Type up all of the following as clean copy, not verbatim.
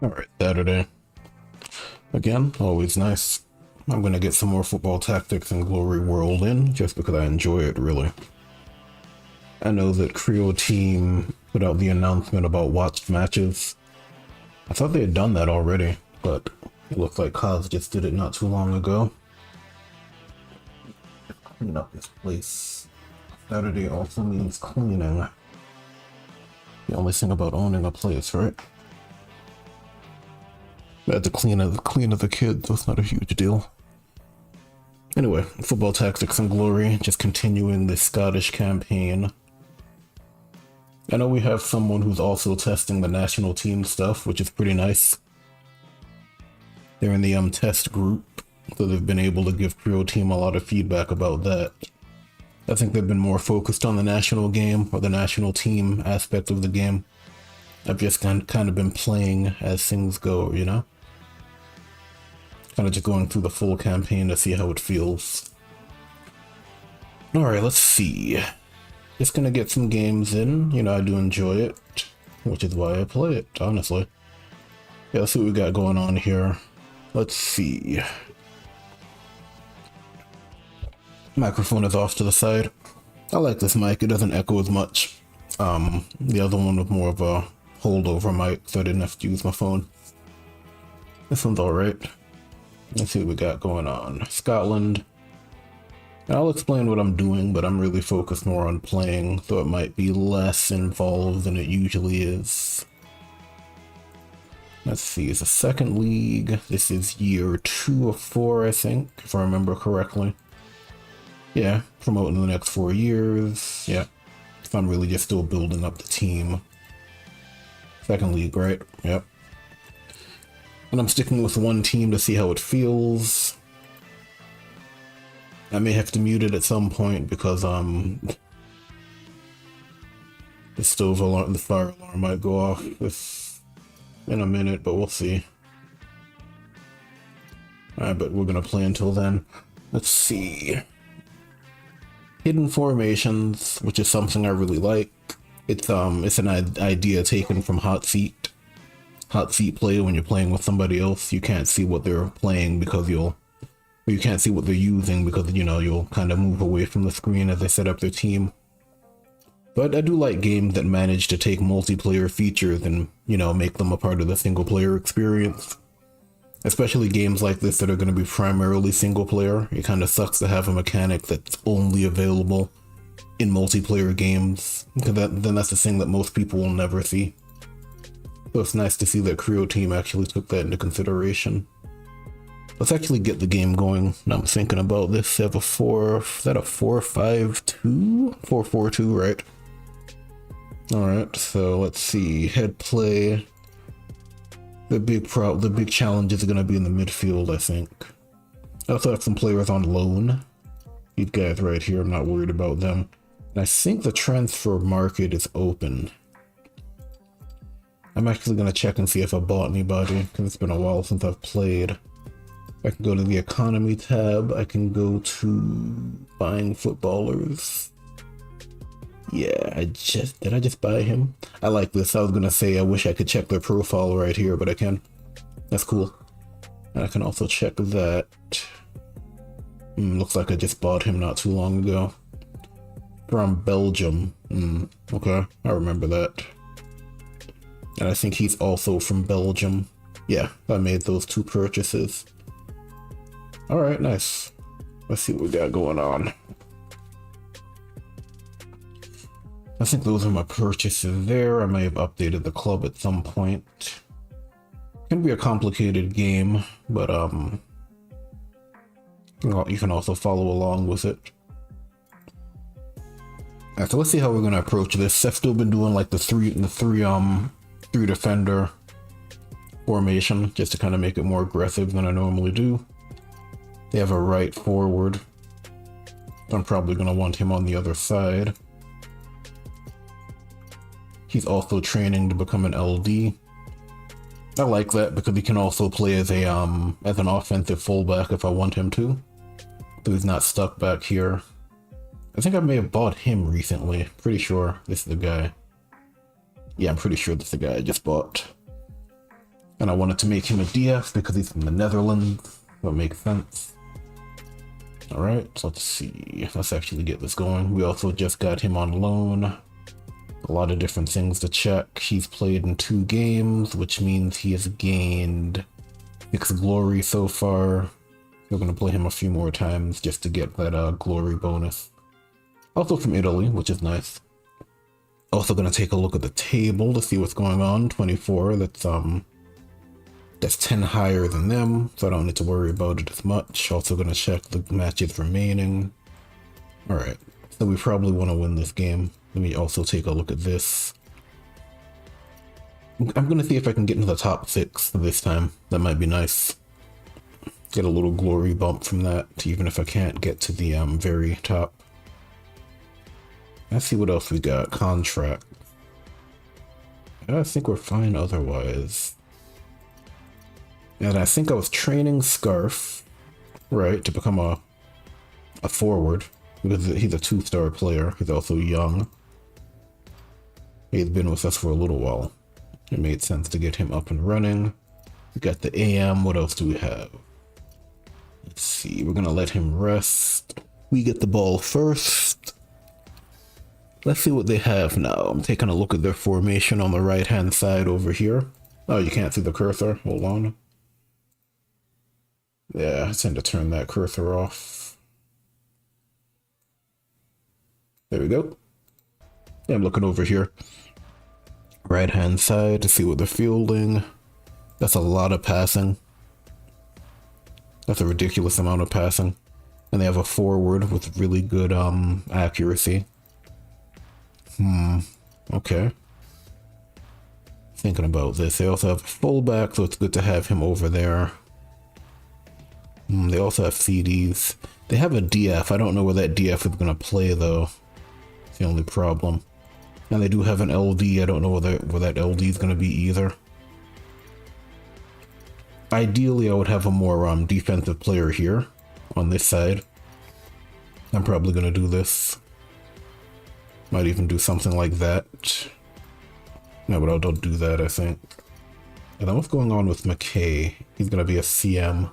Alright, Saturday. Again, always nice. I'm gonna get some more football tactics and Glory World in, just because I enjoy it, really. I know that Creo Team put out the announcement about watched matches. I thought they had done that already, but it looks like Kaz just did it not too long ago. Clean up this place. Saturday also means cleaning. The only thing about owning a place, right? I had to clean of the kids, so it's not a huge deal. Anyway, football tactics and glory, just continuing the Scottish campaign. I know we have someone who's also testing the national team stuff, which is pretty nice. They're in the test group, so they've been able to give Creo Team a lot of feedback about that. I think they've been more focused on the national game, or the national team aspect of the game. I've just kind of been playing as things go, you know? Kind of just going through the full campaign to see how it feels. Alright, let's see. Just gonna get some games in. You know, I do enjoy it, which is why I play it, honestly. Yeah, let's see what we got going on here. Let's see. Microphone is off to the side. I like this mic, it doesn't echo as much. The other one was more of a holdover mic, so I didn't have to use my phone. This one's alright. Let's see what we got going on. Scotland. I'll explain what I'm doing, but I'm really focused more on playing, so it might be less involved than it usually is. Let's see, it's a second league. This is year 2 of 4, I think, if I remember correctly. Yeah, promoting the next 4 years. Yeah, so I'm really just still building up the team. Second league, right? Yep. And I'm sticking with one team to see how it feels. I may have to mute it at some point because the stove alarm, the fire alarm might go off in a minute, but we'll see. Alright, but we're gonna play until then. Let's see. Hidden formations, which is something I really like. It's an idea taken from Hot Seat. Hot Seat play, when you're playing with somebody else, you can't see what they're playing because you can't see what they're using because, you know, you'll kind of move away from the screen as they set up their team. But I do like games that manage to take multiplayer features and, you know, make them a part of the single player experience. Especially games like this that are going to be primarily single player. It kind of sucks to have a mechanic that's only available in multiplayer games, because then that's the thing that most people will never see. So it's nice to see that Creo Team actually took that into consideration. Let's actually get the game going. Now I'm thinking about this. They have a 4, is that a 4-5-2? 4-4-2, right? Alright, so let's see. Head play. The big challenge is gonna be in the midfield, I think. I also have some players on loan. These guys right here, I'm not worried about them. And I think the transfer market is open. I'm actually gonna check and see if I bought anybody, because it's been a while since I've played. I can go to the economy tab. I can go to buying footballers. Yeah, did I just buy him? I like this. I was gonna say I wish I could check their profile right here, but I can. That's cool. And I can also check that. Looks like I just bought him not too long ago. From Belgium. Okay, I remember that. And I think he's also from Belgium. Yeah, I made those 2 purchases. Alright, nice. Let's see what we got going on. I think those are my purchases there. I may have updated the club at some point. Can be a complicated game, but you can also follow along with it. Alright, so let's see how we're gonna approach this. I've still been doing like the three defender formation, just to kind of make it more aggressive than I normally do. They have a right forward. I'm probably gonna want him on the other side. He's also training to become an LD. I like that because he can also play as an offensive fullback if I want him to. So he's not stuck back here. I think I may have bought him recently. Pretty sure this is the guy. Yeah, I'm pretty sure this is the guy I just bought. And I wanted to make him a DF because he's from the Netherlands. That makes sense. Alright, so let's see. Let's actually get this going. We also just got him on loan. A lot of different things to check. He's played in 2 games, which means he has gained 6 glory so far. We're going to play him a few more times just to get that glory bonus. Also from Italy, which is nice. Also going to take a look at the table to see what's going on. 24, that's 10 higher than them, so I don't need to worry about it as much. Also going to check the matches remaining. Alright, so we probably want to win this game. Let me also take a look at this. I'm going to see if I can get into the top 6 this time. That might be nice. Get a little glory bump from that, even if I can't get to the very top. Let's see what else we got. Contract. I think we're fine otherwise. And I think I was training Scarf, right, to become a forward, because he's a 2-star player. He's also young. He's been with us for a little while. It made sense to get him up and running. We got the AM. What else do we have? Let's see. We're going to let him rest. We get the ball first. Let's see what they have now. I'm taking a look at their formation on the right-hand side over here. Oh, you can't see the cursor. Hold on. Yeah, I tend to turn that cursor off. There we go. Yeah, I'm looking over here. Right-hand side to see what they're fielding. That's a lot of passing. That's a ridiculous amount of passing. And they have a forward with really good accuracy. Okay. Thinking about this. They also have a fullback, so it's good to have him over there. They also have CDs. They have a DF. I don't know where that DF is going to play, though. It's the only problem. And they do have an LD. I don't know where that LD is going to be either. Ideally, I would have a more defensive player here on this side. I'm probably going to do this. Might even do something like that. No, but I'll do that, I think. And then what's going on with McKay? He's going to be a CM.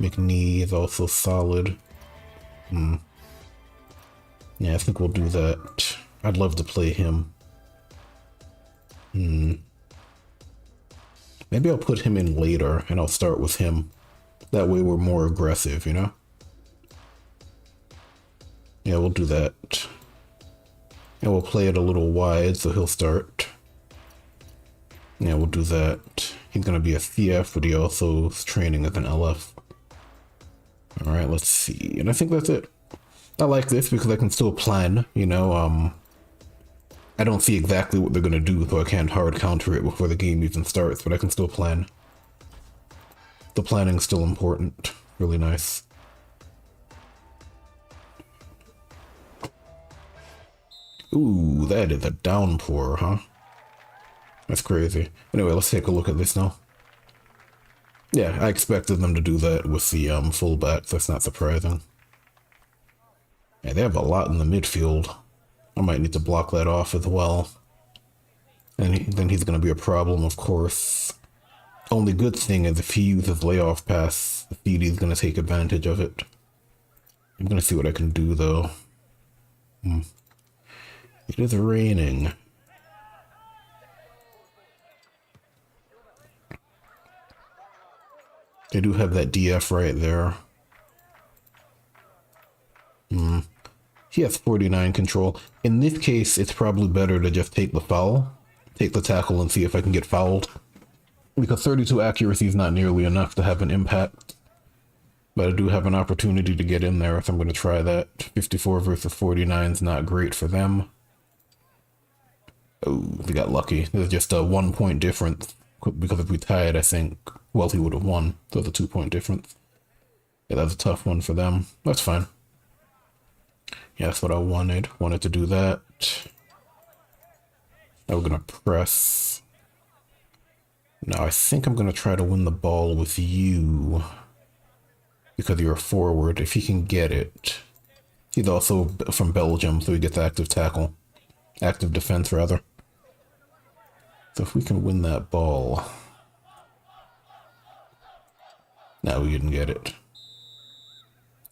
McNee is also solid. Yeah, I think we'll do that. I'd love to play him. Maybe I'll put him in later and I'll start with him. That way we're more aggressive, you know? Yeah, we'll do that. And we'll play it a little wide, so he'll start. Yeah, we'll do that. He's going to be a CF, but he also is training as an LF. Alright, let's see. And I think that's it. I like this because I can still plan, you know, I don't see exactly what they're going to do, so I can't hard counter it before the game even starts, but I can still plan. The planning's still important. Really nice. Ooh, that is a downpour, huh? That's crazy. Anyway, let's take a look at this now. Yeah, I expected them to do that with the fullbacks. That's not surprising. Yeah, they have a lot in the midfield. I might need to block that off as well. And then he's going to be a problem, of course. Only good thing is if he uses layoff pass, the CD is going to take advantage of it. I'm going to see what I can do, though. It is raining. They do have that DF right there. He has 49 control. In this case, it's probably better to just take the foul. Take the tackle and see if I can get fouled. Because 32 accuracy is not nearly enough to have an impact. But I do have an opportunity to get in there, so I'm going to try that. 54 versus 49 is not great for them. Oh, we got lucky. There's just a 1 point difference. Because if we tied, I think, well, he would have won. So there's a 2 point difference. Yeah, that's a tough one for them. That's fine. Yeah, that's what I wanted. Wanted to do that. Now we're going to press. Now I think I'm going to try to win the ball with you. Because you're a forward, if he can get it. He's also from Belgium, so he gets active tackle. Active defense, rather. So if we can win that ball. Now we didn't get it.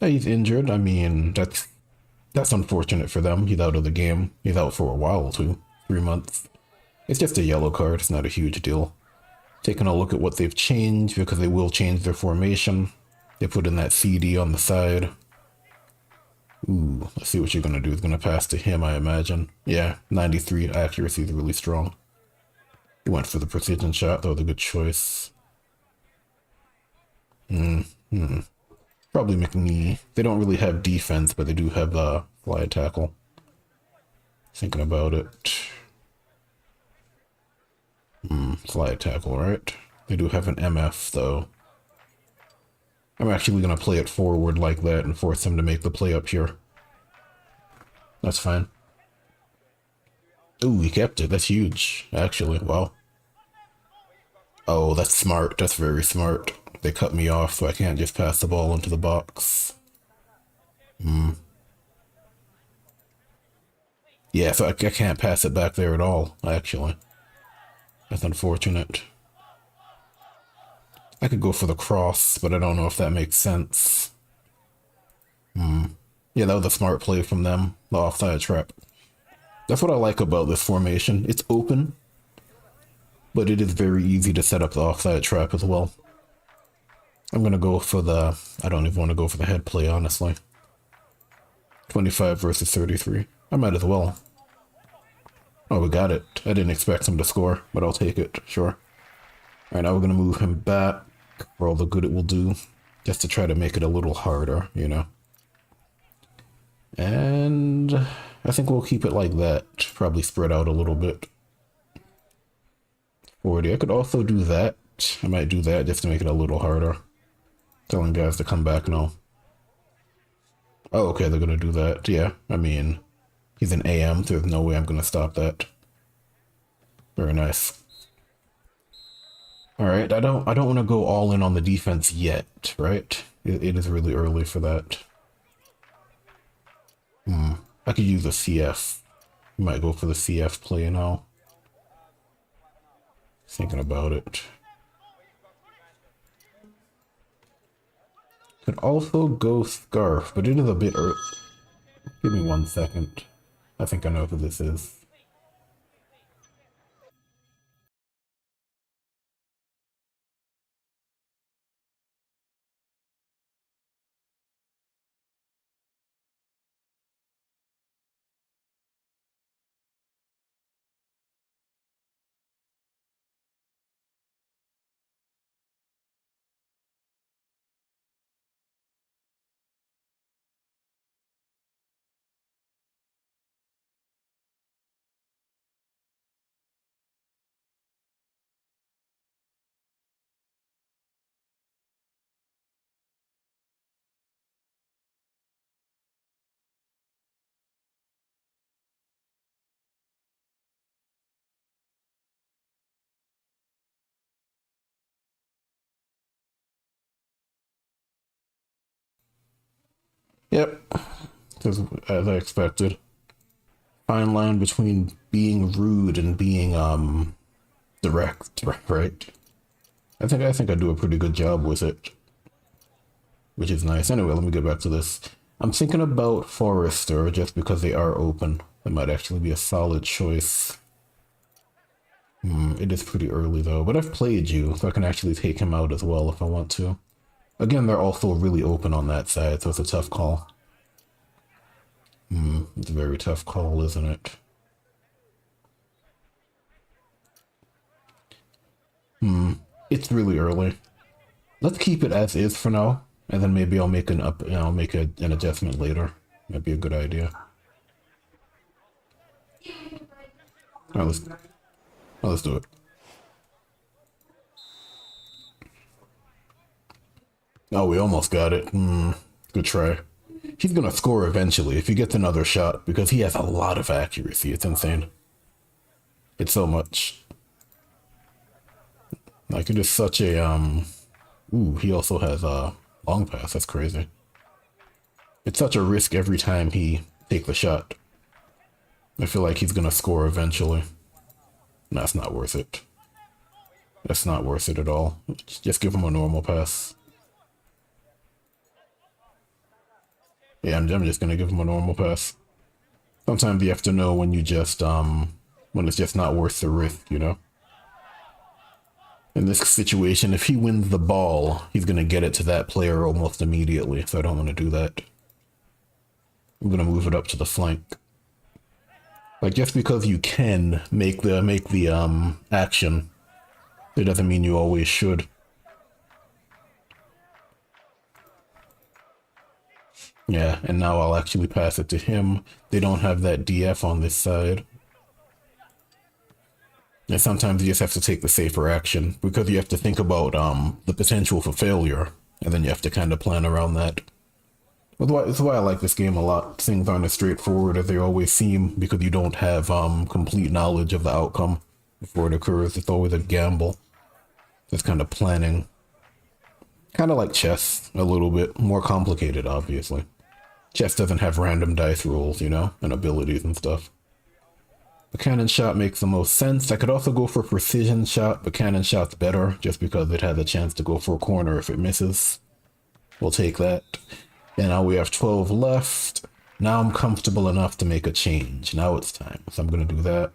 Yeah, he's injured. I mean, that's unfortunate for them. He's out of the game. He's out for a while too. 3 months. It's just a yellow card. It's not a huge deal. Taking a look at what they've changed, because they will change their formation. They put in that CD on the side. Ooh, let's see what you're gonna do. It's gonna pass to him, I imagine. Yeah, 93 accuracy is really strong. He went for the precision shot. That was a good choice. Probably McNee. They don't really have defense, but they do have fly tackle. Thinking about it. Fly tackle, right? They do have an MF, though. I'm actually going to play it forward like that and force him to make the play up here. That's fine. Ooh, he kept it. That's huge, actually. Wow. Oh, that's smart. That's very smart. They cut me off, so I can't just pass the ball into the box. Yeah, so I can't pass it back there at all, actually. That's unfortunate. I could go for the cross, but I don't know if that makes sense. Yeah, that was a smart play from them, the offside trap. That's what I like about this formation. It's open, but it is very easy to set up the offside trap as well. I'm going to go for the... I don't even want to go for the head play, honestly. 25 versus 33. I might as well. Oh, we got it. I didn't expect him to score, but I'll take it, sure. Alright, now we're going to move him back for all the good it will do. Just to try to make it a little harder, you know. And I think we'll keep it like that. Probably spread out a little bit. 40. I could also do that. I might do that just to make it a little harder. Telling guys to come back now. Oh, okay, they're gonna do that. Yeah, I mean, he's an AM, so there's no way I'm gonna stop that. Very nice. Alright, I don't want to go all in on the defense yet, right? It is really early for that. I could use a CF. Might go for the CF play now. Thinking about it. Could also go Scarf, but it is a bit early. Give me 1 second. I think I know who this is. Yep, as I expected. Fine line between being rude and being direct, right? I think I do a pretty good job with it, which is nice. Anyway, let me get back to this. I'm thinking about Forrester just because they are open. That might actually be a solid choice. It is pretty early though, but I've played you, so I can actually take him out as well if I want to. Again, they're also really open on that side, so it's a tough call. It's a very tough call, isn't it? It's really early. Let's keep it as is for now, and then maybe I'll make an an adjustment later. Might be a good idea. Alright, let's do it. Oh, we almost got it. Good try. He's gonna score eventually if he gets another shot because he has a lot of accuracy. It's insane. It's so much. Like it is such a Ooh, he also has a long pass. That's crazy. It's such a risk every time he takes a shot. I feel like he's gonna score eventually. That's not worth it. That's not worth it at all. Just give him a normal pass. Yeah, I'm just gonna give him a normal pass. Sometimes you have to know when you just, when it's just not worth the risk, you know? In this situation, if he wins the ball, he's gonna get it to that player almost immediately, so I don't want to do that. I'm gonna move it up to the flank. Like, just because you can make the action, it doesn't mean you always should. Yeah, and now I'll actually pass it to him. They don't have that DF on this side. And sometimes you just have to take the safer action because you have to think about the potential for failure, and then you have to kind of plan around that. That's why I like this game a lot. Things aren't as straightforward as they always seem because you don't have complete knowledge of the outcome before it occurs. It's always a gamble. It's kind of planning. Kind of like chess, a little bit. More complicated, obviously. Chess doesn't have random dice rolls, you know, and abilities and stuff. The cannon shot makes the most sense. I could also go for precision shot, but cannon shot's better just because it has a chance to go for a corner if it misses. We'll take that. And now we have 12 left. Now I'm comfortable enough to make a change. Now it's time. So I'm going to do that.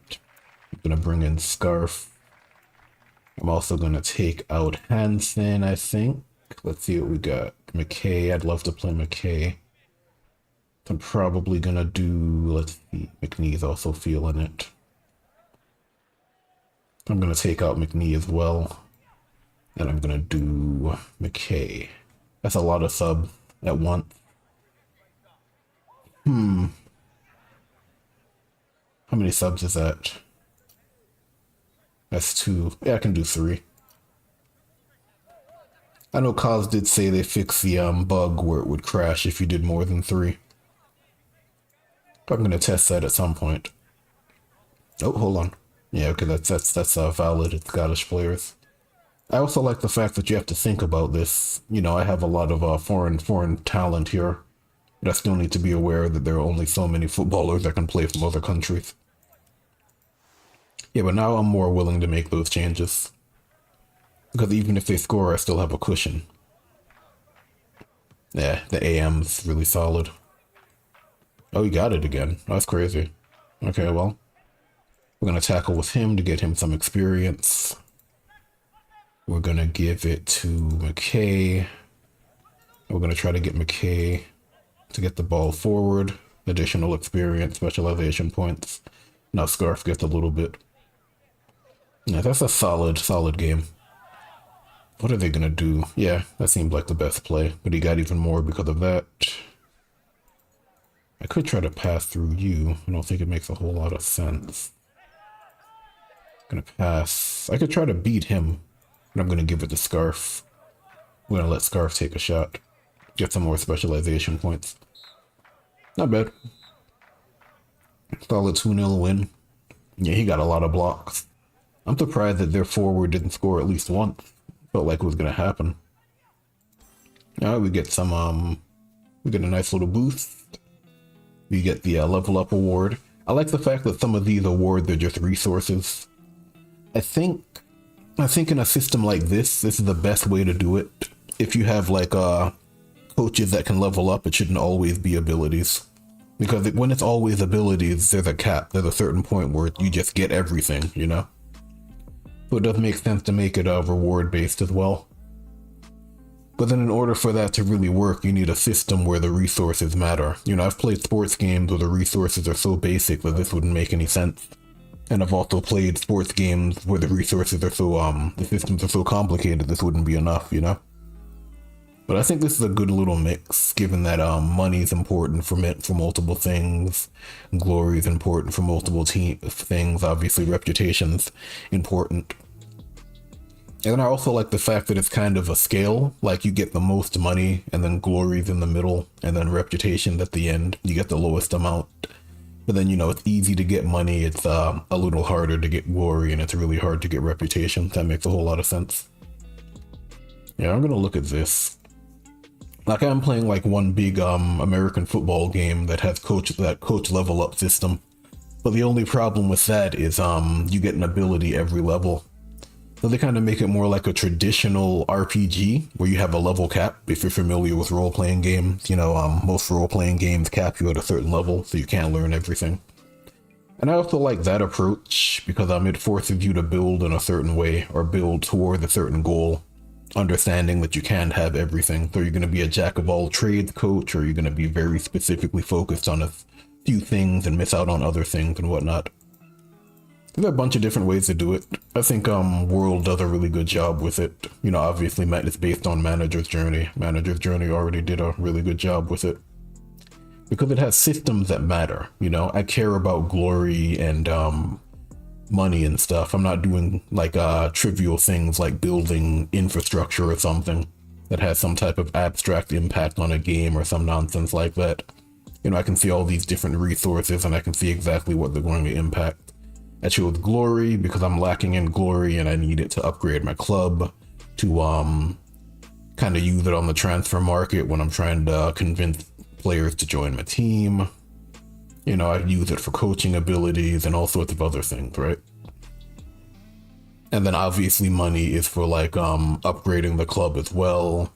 I'm going to bring in Scarf. I'm also going to take out Hansen, I think. Let's see what we got. McKay. I'd love to play McKay. I'm probably going to do, let's see, McNee's also feeling it. I'm going to take out McNee as well. And I'm going to do McKay. That's a lot of subs at once. How many subs is that? That's 2. Yeah, I can do 3. I know Kaz did say they fixed the bug where it would crash if you did more than 3. I'm gonna test that at some point. Oh, hold on. Yeah, okay, that's valid. It's Scottish players. I also like the fact that you have to think about this. You know, I have a lot of foreign talent here, but I still need to be aware that there are only so many footballers that can play from other countries. Yeah, but now I'm more willing to make those changes. Because even if they score, I still have a cushion. Yeah, the AM's really solid. Oh, he got it again. That's crazy. Okay, well, we're going to tackle with him to get him some experience. We're going to give it to McKay. We're going to try to get McKay to get the ball forward. Additional experience, specialization points. Now Scarf gets a little bit. Yeah, that's a solid game. What are they going to do? Yeah, that seemed like the best play, but he got even more because of that. I could try to pass through you. I don't think it makes a whole lot of sense. I'm gonna pass. I could try to beat him, but I'm gonna give it to Scarf. I'm gonna let Scarf take a shot. Get some more specialization points. Not bad. Solid 2-0 win. Yeah, he got a lot of blocks. I'm surprised that their forward didn't score at least once. Felt like it was gonna happen. Alright, we get some, we get a nice little boost. We get the level up award. I like the fact that some of these awards are just resources. I think in a system like this is the best way to do it. If you have like coaches that can level up, it shouldn't always be abilities. Because when it's always abilities, there's a cap. There's a certain point where you just get everything, you know? So it does make sense to make it reward based as well. But then in order for that to really work, you need a system where the resources matter. You know, I've played sports games where the resources are so basic that this wouldn't make any sense. And I've also played sports games where the resources are so, the systems are so complicated this wouldn't be enough, you know? But I think this is a good little mix, given that money is important for multiple things, glory is important for multiple things, obviously reputation's important. And I also like the fact that it's kind of a scale, like you get the most money and then glory's in the middle and then reputation at the end. You get the lowest amount. But then, you know, it's easy to get money. It's a little harder to get glory and it's really hard to get reputation. That makes a whole lot of sense. Yeah, I'm going to look at this. Like I'm playing like one big American football game that has coach level up system. But the only problem with that is you get an ability every level. So they kind of make it more like a traditional RPG where you have a level cap. If you're familiar with role-playing games, most role-playing games cap you at a certain level, so you can't learn everything. And I also like that approach because it forces you to build in a certain way or build toward a certain goal, understanding that you can't have everything. So you're going to be a jack of all trades coach, or you're going to be very specifically focused on a few things and miss out on other things and whatnot. There are a bunch of different ways to do it. I think World does a really good job with it. Obviously it's based on Manager's Journey. Manager's Journey already did a really good job with it. Because it has systems that matter, I care about glory and money and stuff. I'm not doing like trivial things like building infrastructure or something that has some type of abstract impact on a game or some nonsense like that. I can see all these different resources and I can see exactly what they're going to impact. I chose glory because I'm lacking in glory and I need it to upgrade my club to kind of use it on the transfer market when I'm trying to convince players to join my team. I use it for coaching abilities and all sorts of other things, right? And then obviously money is for like upgrading the club as well.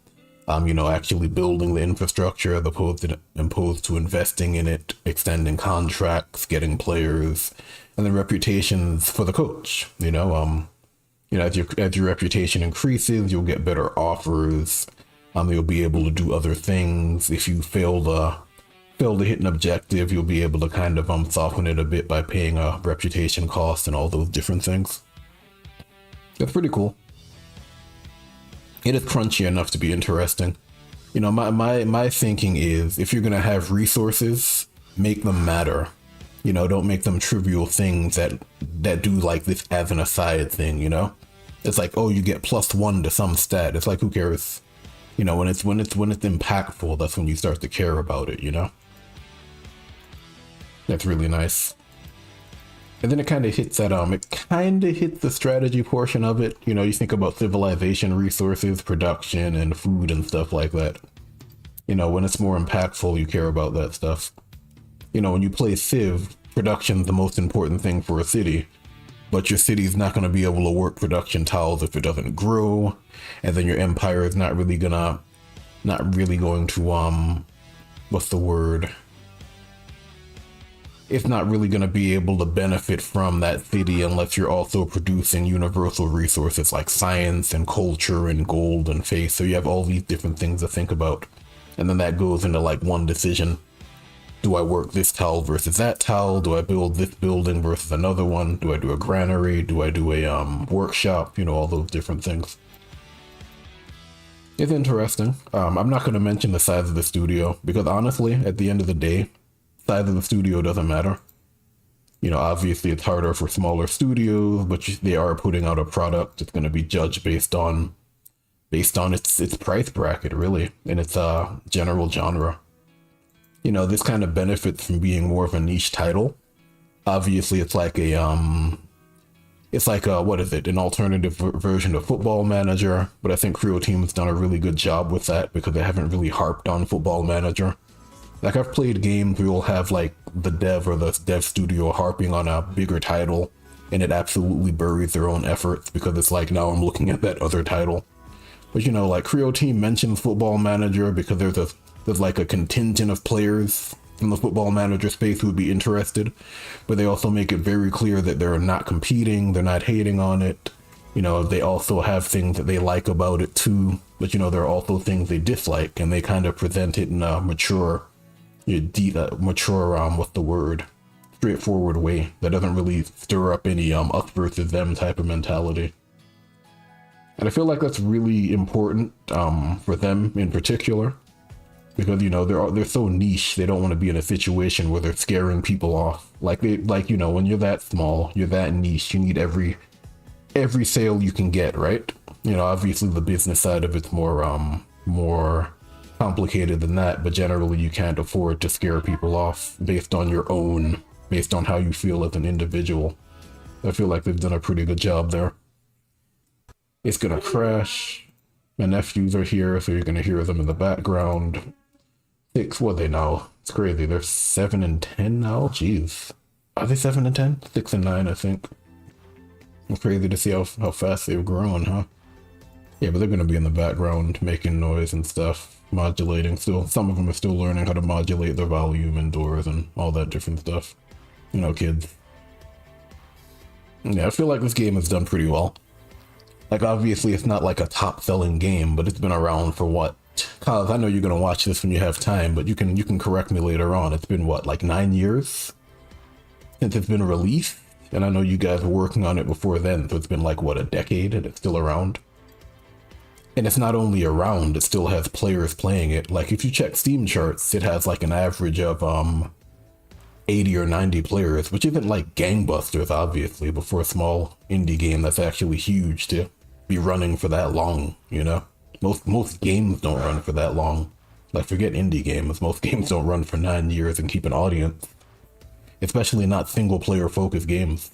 Actually building the infrastructure as opposed to investing in it, extending contracts, getting players, and then reputations for the coach. As your reputation increases, you'll get better offers. You'll be able to do other things. If you fail to hit an objective, you'll be able to kind of soften it a bit by paying a reputation cost and all those different things. That's pretty cool. It is crunchy enough to be interesting. My thinking is if you're gonna have resources, make them matter. Don't make them trivial things that do like this as an aside thing. It's like, oh, you get +1 to some stat. It's like, who cares? When it's impactful, that's when you start to care about it. That's really nice. And then it kind of hits the strategy portion of it. You think about civilization resources, production, and food and stuff like that. When it's more impactful, you care about that stuff. When you play Civ, production's the most important thing for a city. But your city's not going to be able to work production tiles if it doesn't grow. And then your empire is not really going to, what's the word? It's not really going to be able to benefit from that city unless you're also producing universal resources like science and culture and gold and faith. So you have all these different things to think about. And then that goes into like one decision. Do I work this tile versus that tile? Do I build this building versus another one? Do I do a granary? Do I do a workshop? All those different things. It's interesting. I'm not going to mention the size of the studio because honestly, at the end of the day, size of the studio doesn't matter. Obviously it's harder for smaller studios, but they are putting out a product. It's going to be judged based on its price bracket, really, and its general genre. This kind of benefits from being more of a niche title. Obviously, it's like what is it? An alternative version of Football Manager, but I think Creo Team has done a really good job with that because they haven't really harped on Football Manager. Like I've played games where you'll have like the dev or the dev studio harping on a bigger title and it absolutely buries their own efforts because it's like, now I'm looking at that other title. But like Creo Team mentions Football Manager because there's like a contingent of players in the Football Manager space who would be interested, but they also make it very clear that they're not competing, they're not hating on it. They also have things that they like about it too, but there are also things they dislike, and they kind of present it in a mature, what's the word? Straightforward way that doesn't really stir up any us versus them type of mentality. And I feel like that's really important for them in particular, because they're so niche. They don't want to be in a situation where they're scaring people off. When you're that small, you're that niche, you need every sale you can get, right? Obviously the business side of it's more complicated than that, but generally you can't afford to scare people off based on how you feel as an individual. I feel like they've done a pretty good job there. It's gonna crash. My nephews are here, so you're gonna hear them in the background. 6, what are they now? It's crazy. They're 7 and 10 now. Jeez. Are they 7 and 10? 6 and 9, I think. It's crazy to see how fast they've grown, huh? Yeah, but they're gonna be in the background making noise and stuff, modulating still. Some of them are still learning how to modulate their volume indoors and all that different stuff. You know, kids. Yeah, I feel like this game has done pretty well. Like, obviously, it's not like a top-selling game, but it's been around for what? Cause I know you're gonna watch this when you have time, but you can correct me later on. It's been what, like 9 years since it's been released, and I know you guys were working on it before then, so it's been like what, a decade, and it's still around. And it's not only around, it still has players playing it. Like if you check Steam charts, it has like an average of 80 or 90 players, which isn't like gangbusters, obviously, but for a small indie game that's actually huge to be running for that long, you know? Most games don't run for that long. Like, forget indie games, most games don't run for 9 years and keep an audience. Especially not single player focused games.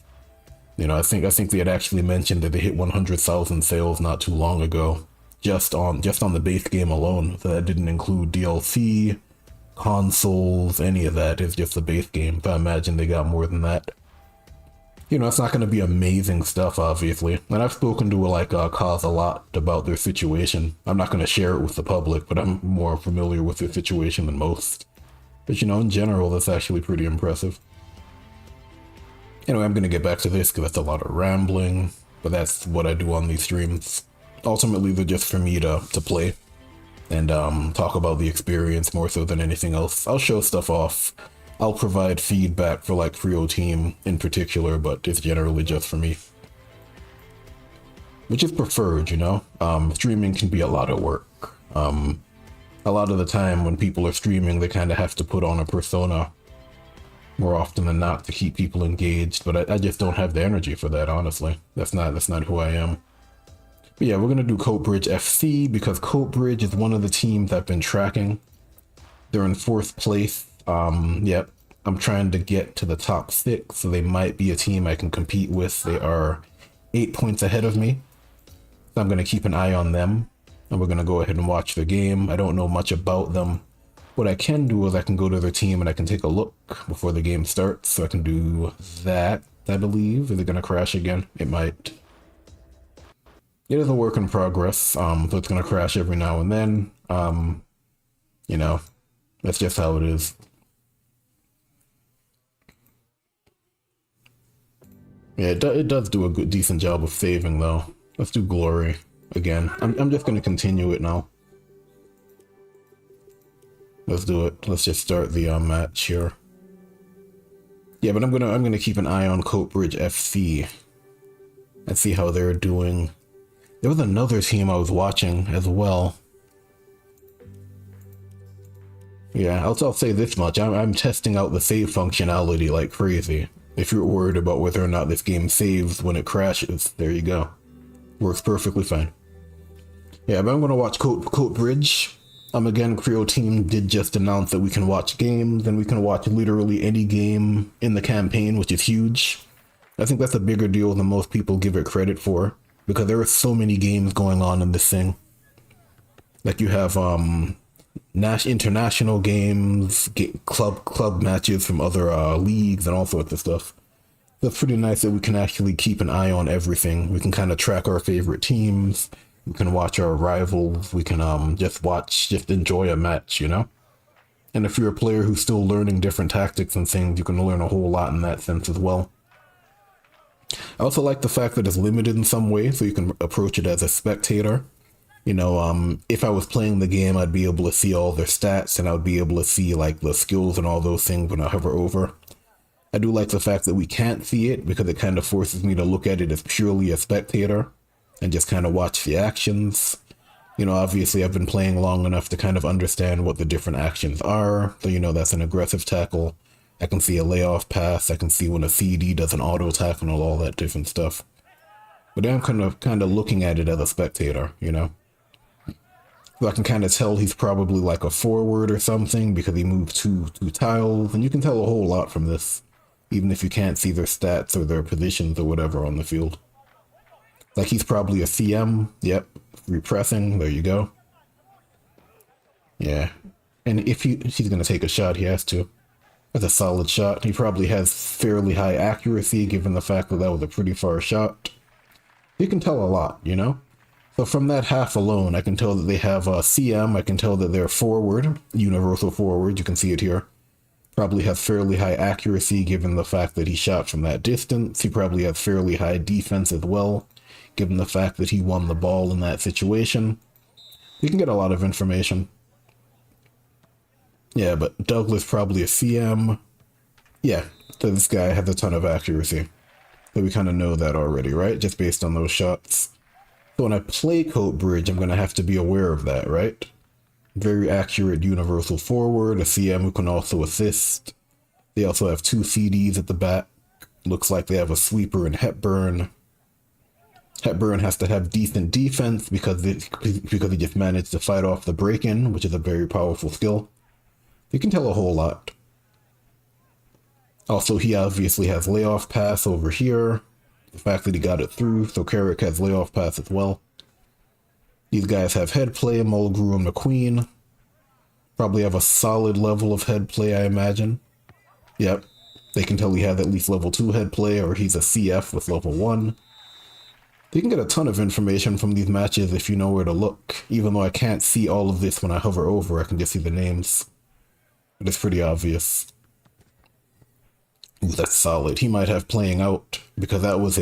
You know, I think they had actually mentioned that they hit 100,000 sales not too long ago, just on the base game alone. So that didn't include DLC, consoles, any of that. It's just the base game. But I imagine they got more than that. You know, it's not going to be amazing stuff, obviously. And I've spoken to like Kaz a lot about their situation. I'm not going to share it with the public, but I'm more familiar with their situation than most. But you know, in general, that's actually pretty impressive. Anyway, I'm going to get back to this because that's a lot of rambling, but that's what I do on these streams. Ultimately, they're just for me to play and talk about the experience more so than anything else. I'll show stuff off. I'll provide feedback for like Creo Team in particular, but it's generally just for me. Which is preferred, you know? Streaming can be a lot of work. A lot of the time when people are streaming, they kind of have to put on a persona more often than not to keep people engaged, but I just don't have the energy for that, honestly. That's not who I am. But yeah, we're gonna do Coatbridge FC because Coatbridge is one of the teams I've been tracking. They're in 4th place. Yep, I'm trying to get to the top 6, so they might be a team I can compete with. They are 8 points ahead of me, so I'm gonna keep an eye on them, and we're gonna go ahead and watch the game. I don't know much about them. What I can do is I can go to their team and I can take a look before the game starts, so I can do that, I believe. Is it gonna crash again? It might. It is a work in progress, so it's gonna crash every now and then. You know, that's just how it is. Yeah, it does do a decent job of saving though. Let's do Glory again. I'm just gonna continue it now. Let's do it. Let's just start the match here. Yeah, but I'm gonna keep an eye on Coatbridge FC and see how they're doing. There was another team I was watching as well. Yeah, I'll say this much. I'm testing out the save functionality like crazy. If you're worried about whether or not this game saves when it crashes, there you go. Works perfectly fine. Yeah, but I'm gonna watch Coatbridge. Again, Creo Team did just announce that we can watch games, and we can watch literally any game in the campaign, which is huge. I think that's a bigger deal than most people give it credit for, because there are so many games going on in this thing. Like you have international games, club matches from other leagues, and all sorts of stuff. So it's pretty nice that we can actually keep an eye on everything. We can kind of track our favorite teams. We can watch our rivals. We can just enjoy a match, you know? And if you're a player who's still learning different tactics and things, you can learn a whole lot in that sense as well. I also like the fact that it's limited in some way, so you can approach it as a spectator. You know, if I was playing the game, I'd be able to see all their stats, and I would be able to see like the skills and all those things when I hover over. I do like the fact that we can't see it, because it kind of forces me to look at it as purely a spectator and just kind of watch the actions. You know, obviously I've been playing long enough to kind of understand what the different actions are. So, you know, that's an aggressive tackle. I can see a layoff pass. I can see when a CD does an auto tackle and all that different stuff. But I'm kind of looking at it as a spectator, you know. So I can kind of tell he's probably like a forward or something because he moved two tiles. And you can tell a whole lot from this, even if you can't see their stats or their positions or whatever on the field. Like he's probably a CM. Yep. Repressing. There you go. Yeah. And if he's going to take a shot, he has to. That's a solid shot. He probably has fairly high accuracy given the fact that that was a pretty far shot. You can tell a lot, you know? So from that half alone, I can tell that they have a CM. I can tell that they're forward, universal forward. You can see it here. Probably has fairly high accuracy given the fact that he shot from that distance. He probably has fairly high defense as well, given the fact that he won the ball in that situation. You can get a lot of information. Yeah, but Douglas probably a CM. Yeah, so this guy has a ton of accuracy. So we kind of know that already, right? Just based on those shots. So when I play Coatbridge, I'm going to have to be aware of that, right? Very accurate universal forward, a CM who can also assist. They also have 2 CDs at the back. Looks like they have a sweeper and Hepburn. Hepburn has to have decent defense because he just managed to fight off the break-in, which is a very powerful skill. You can tell a whole lot. Also, he obviously has layoff pass over here. The fact that he got it through, so Carrick has layoff pass as well. These guys have head play, Mulgrew and McQueen. Probably have a solid level of head play, I imagine. Yep, they can tell he has at least level 2 head play, or he's a CF with level 1. You can get a ton of information from these matches if you know where to look. Even though I can't see all of this when I hover over, I can just see the names. But it's pretty obvious. Ooh, that's solid. He might have playing out because that was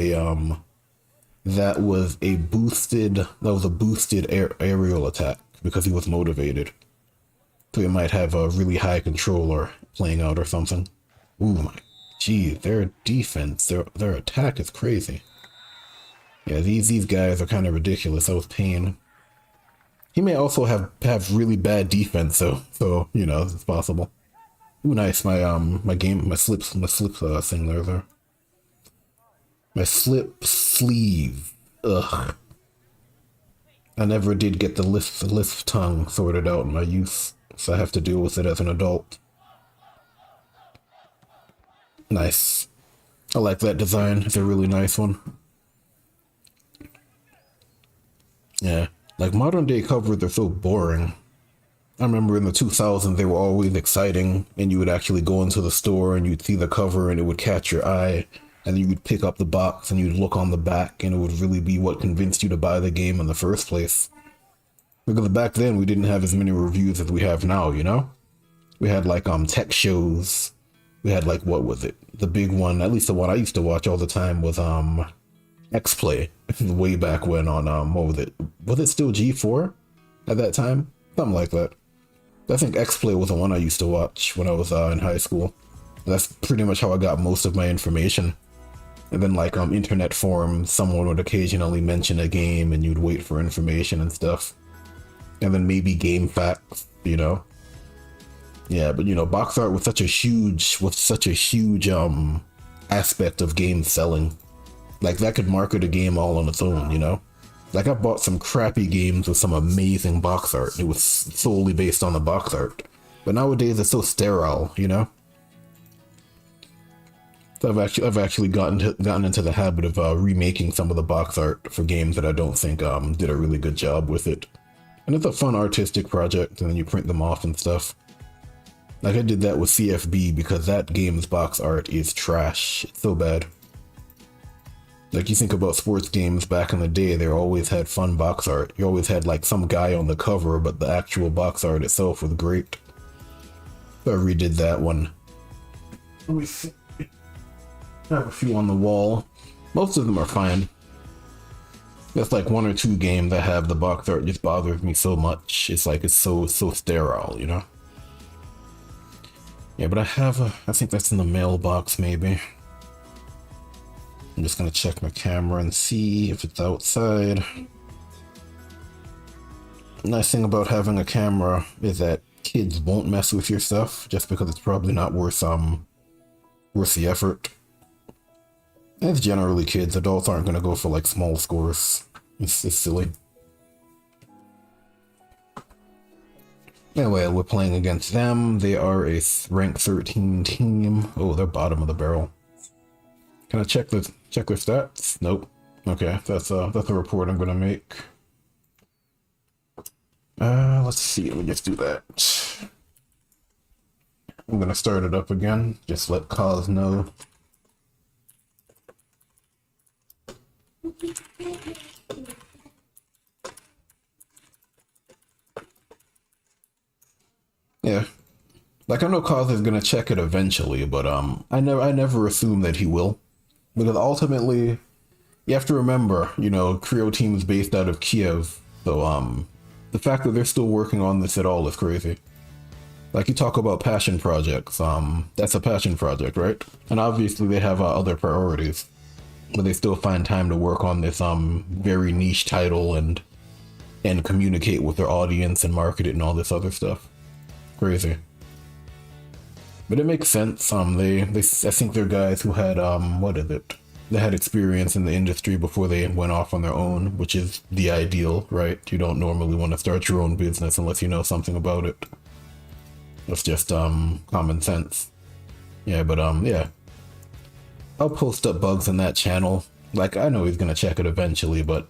a boosted aerial attack because he was motivated. So he might have a really high controller playing out or something. Ooh my, gee, their defense, their attack is crazy. Yeah, these guys are kind of ridiculous. That was Pain. He may also have really bad defense, so you know it's possible. Ooh, nice. My slip thing there. My slip sleeve. Ugh. I never did get the lisp tongue sorted out in my youth, so I have to deal with it as an adult. Nice. I like that design. It's a really nice one. Yeah, like modern day covers are so boring. I remember in the 2000s they were always exciting, and you would actually go into the store and you'd see the cover and it would catch your eye, and then you would pick up the box and you'd look on the back and it would really be what convinced you to buy the game in the first place. Because back then we didn't have as many reviews as we have now, you know? We had like tech shows. We had like, what was it? The big one, at least the one I used to watch all the time was X-Play. Way back when on what was it? Was it still G4 at that time? Something like that. I think X-Play was the one I used to watch when I was in high school. That's pretty much how I got most of my information. And then like internet forums, someone would occasionally mention a game and you'd wait for information and stuff. And then maybe Game Facts, you know. Yeah, but you know, box art was such a huge aspect of game selling. Like that could market a game all on its own, you know? Like I bought some crappy games with some amazing box art. It was solely based on the box art. But nowadays it's so sterile, you know? So I've actually gotten into the habit of remaking some of the box art for games that I don't think did a really good job with it. And it's a fun artistic project, and then you print them off and stuff. Like I did that with CFB because that game's box art is trash. It's so bad. Like you think about sports games back in the day, they always had fun box art. You always had like some guy on the cover, but the actual box art itself was great. So I redid that one. Let me see. I have a few on the wall. Most of them are fine. There's like 1 or 2 games that have the box art just bothers me so much. It's like it's so sterile, you know? Yeah, but I think that's in the mailbox maybe. I'm just gonna check my camera and see if it's outside. The nice thing about having a camera is that kids won't mess with your stuff just because it's probably not worth the effort. And it's generally kids. Adults aren't gonna go for like small scores. It's silly. Anyway, we're playing against them. They are a rank 13 team. Oh, they're bottom of the barrel. Can I check their stats? Nope. Okay, that's a report I'm gonna make. Let's see. Let me just do that. I'm gonna start it up again. Just let Cause know. Yeah. Like I know Cause is gonna check it eventually, but I never assume that he will. Because ultimately you have to remember, Creo team is based out of Kiev, so the fact that they're still working on this at all is crazy. Like you talk about passion projects, that's a passion project, right? And obviously they have other priorities, but they still find time to work on this very niche title and communicate with their audience and market it and all this other stuff. Crazy. But it makes sense. I think they're guys who had what is it? They had experience in the industry before they went off on their own, which is the ideal, right? You don't normally want to start your own business unless you know something about it. That's just common sense. Yeah, but yeah. I'll post up bugs in that channel. Like I know he's gonna check it eventually, but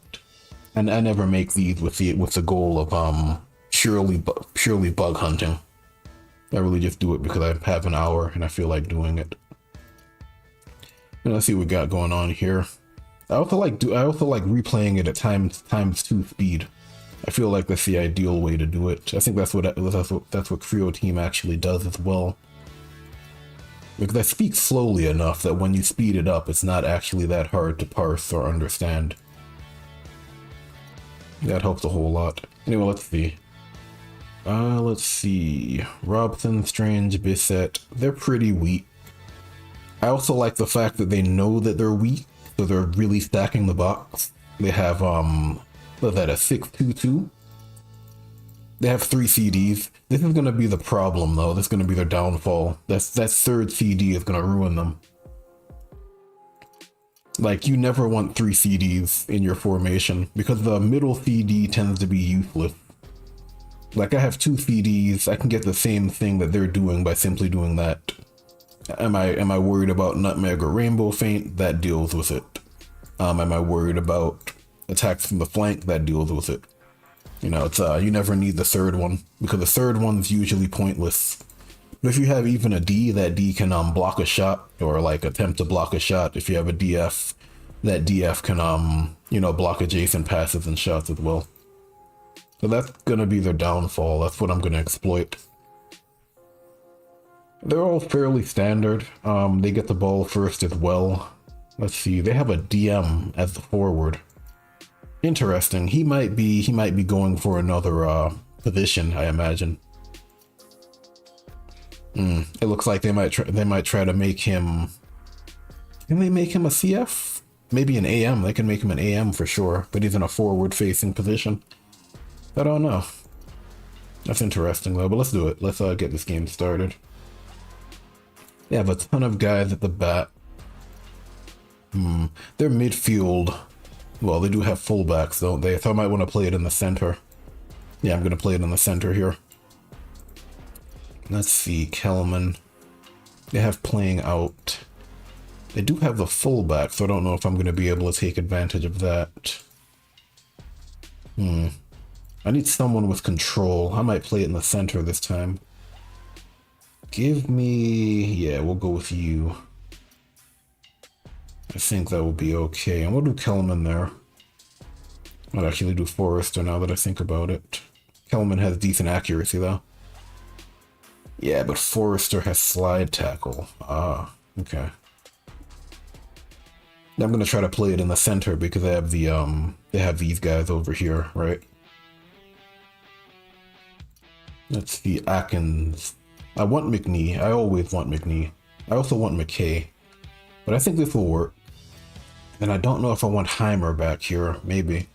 and I never make these with the goal of purely bug hunting. I really just do it because I have an hour and I feel like doing it. And let's see what we got going on here. I also like replaying it at times 2 speed. I feel like that's the ideal way to do it. I think that's what Creo Team actually does as well. Because I speak slowly enough that when you speed it up, it's not actually that hard to parse or understand. That helps a whole lot. Anyway, let's see. Let's see. Robson, Strange, Bisset. They're pretty weak. I also like the fact that they know that they're weak, so they're really stacking the box. They have, what's that, a 622? They have 3 CDs. This is going to be the problem, though. This is going to be their downfall. That third CD is going to ruin them. Like, you never want 3 CDs in your formation, because the middle CD tends to be useless. Like, I have 2 CDs, I can get the same thing that they're doing by simply doing that. Am I worried about Nutmeg or Rainbow Feint? That deals with it. Am I worried about attacks from the flank? That deals with it. It's you never need the third one, because the third one's usually pointless. But if you have even a D, that D can block a shot, or like attempt to block a shot. If you have a DF, that DF can block adjacent passes and shots as well. So that's gonna be their downfall. That's what I'm gonna exploit. They're all fairly standard. They get the ball first as well. Let's see, they have a DM as the forward. Interesting. He might be going for another position, I imagine. It looks like they might try to make him. Can they make him a CF? Maybe an AM. They can make him an AM for sure, but he's in a forward-facing position. I don't know. That's interesting though. But let's do it. Let's get this game started. They have a ton of guys at the bat. Their midfield. Well, they do have fullbacks, don't they? So I might want to play it in the center. Yeah, I'm going to play it in the center here. Let's see, Kelman. They have playing out. They do have the fullback, so I don't know if I'm going to be able to take advantage of that. I need someone with control. I might play it in the center this time. Give me... Yeah, we'll go with you. I think that will be okay. And we'll do Kelman there. I'd actually do Forrester now that I think about it. Kelman has decent accuracy though. Yeah, but Forrester has slide tackle. Ah, okay. I'm gonna try to play it in the center because they have these guys over here, right? Let's see, Atkins. I want McNee. I always want McNee. I also want McKay. But I think this will work. And I don't know if I want Heimer back here. Maybe.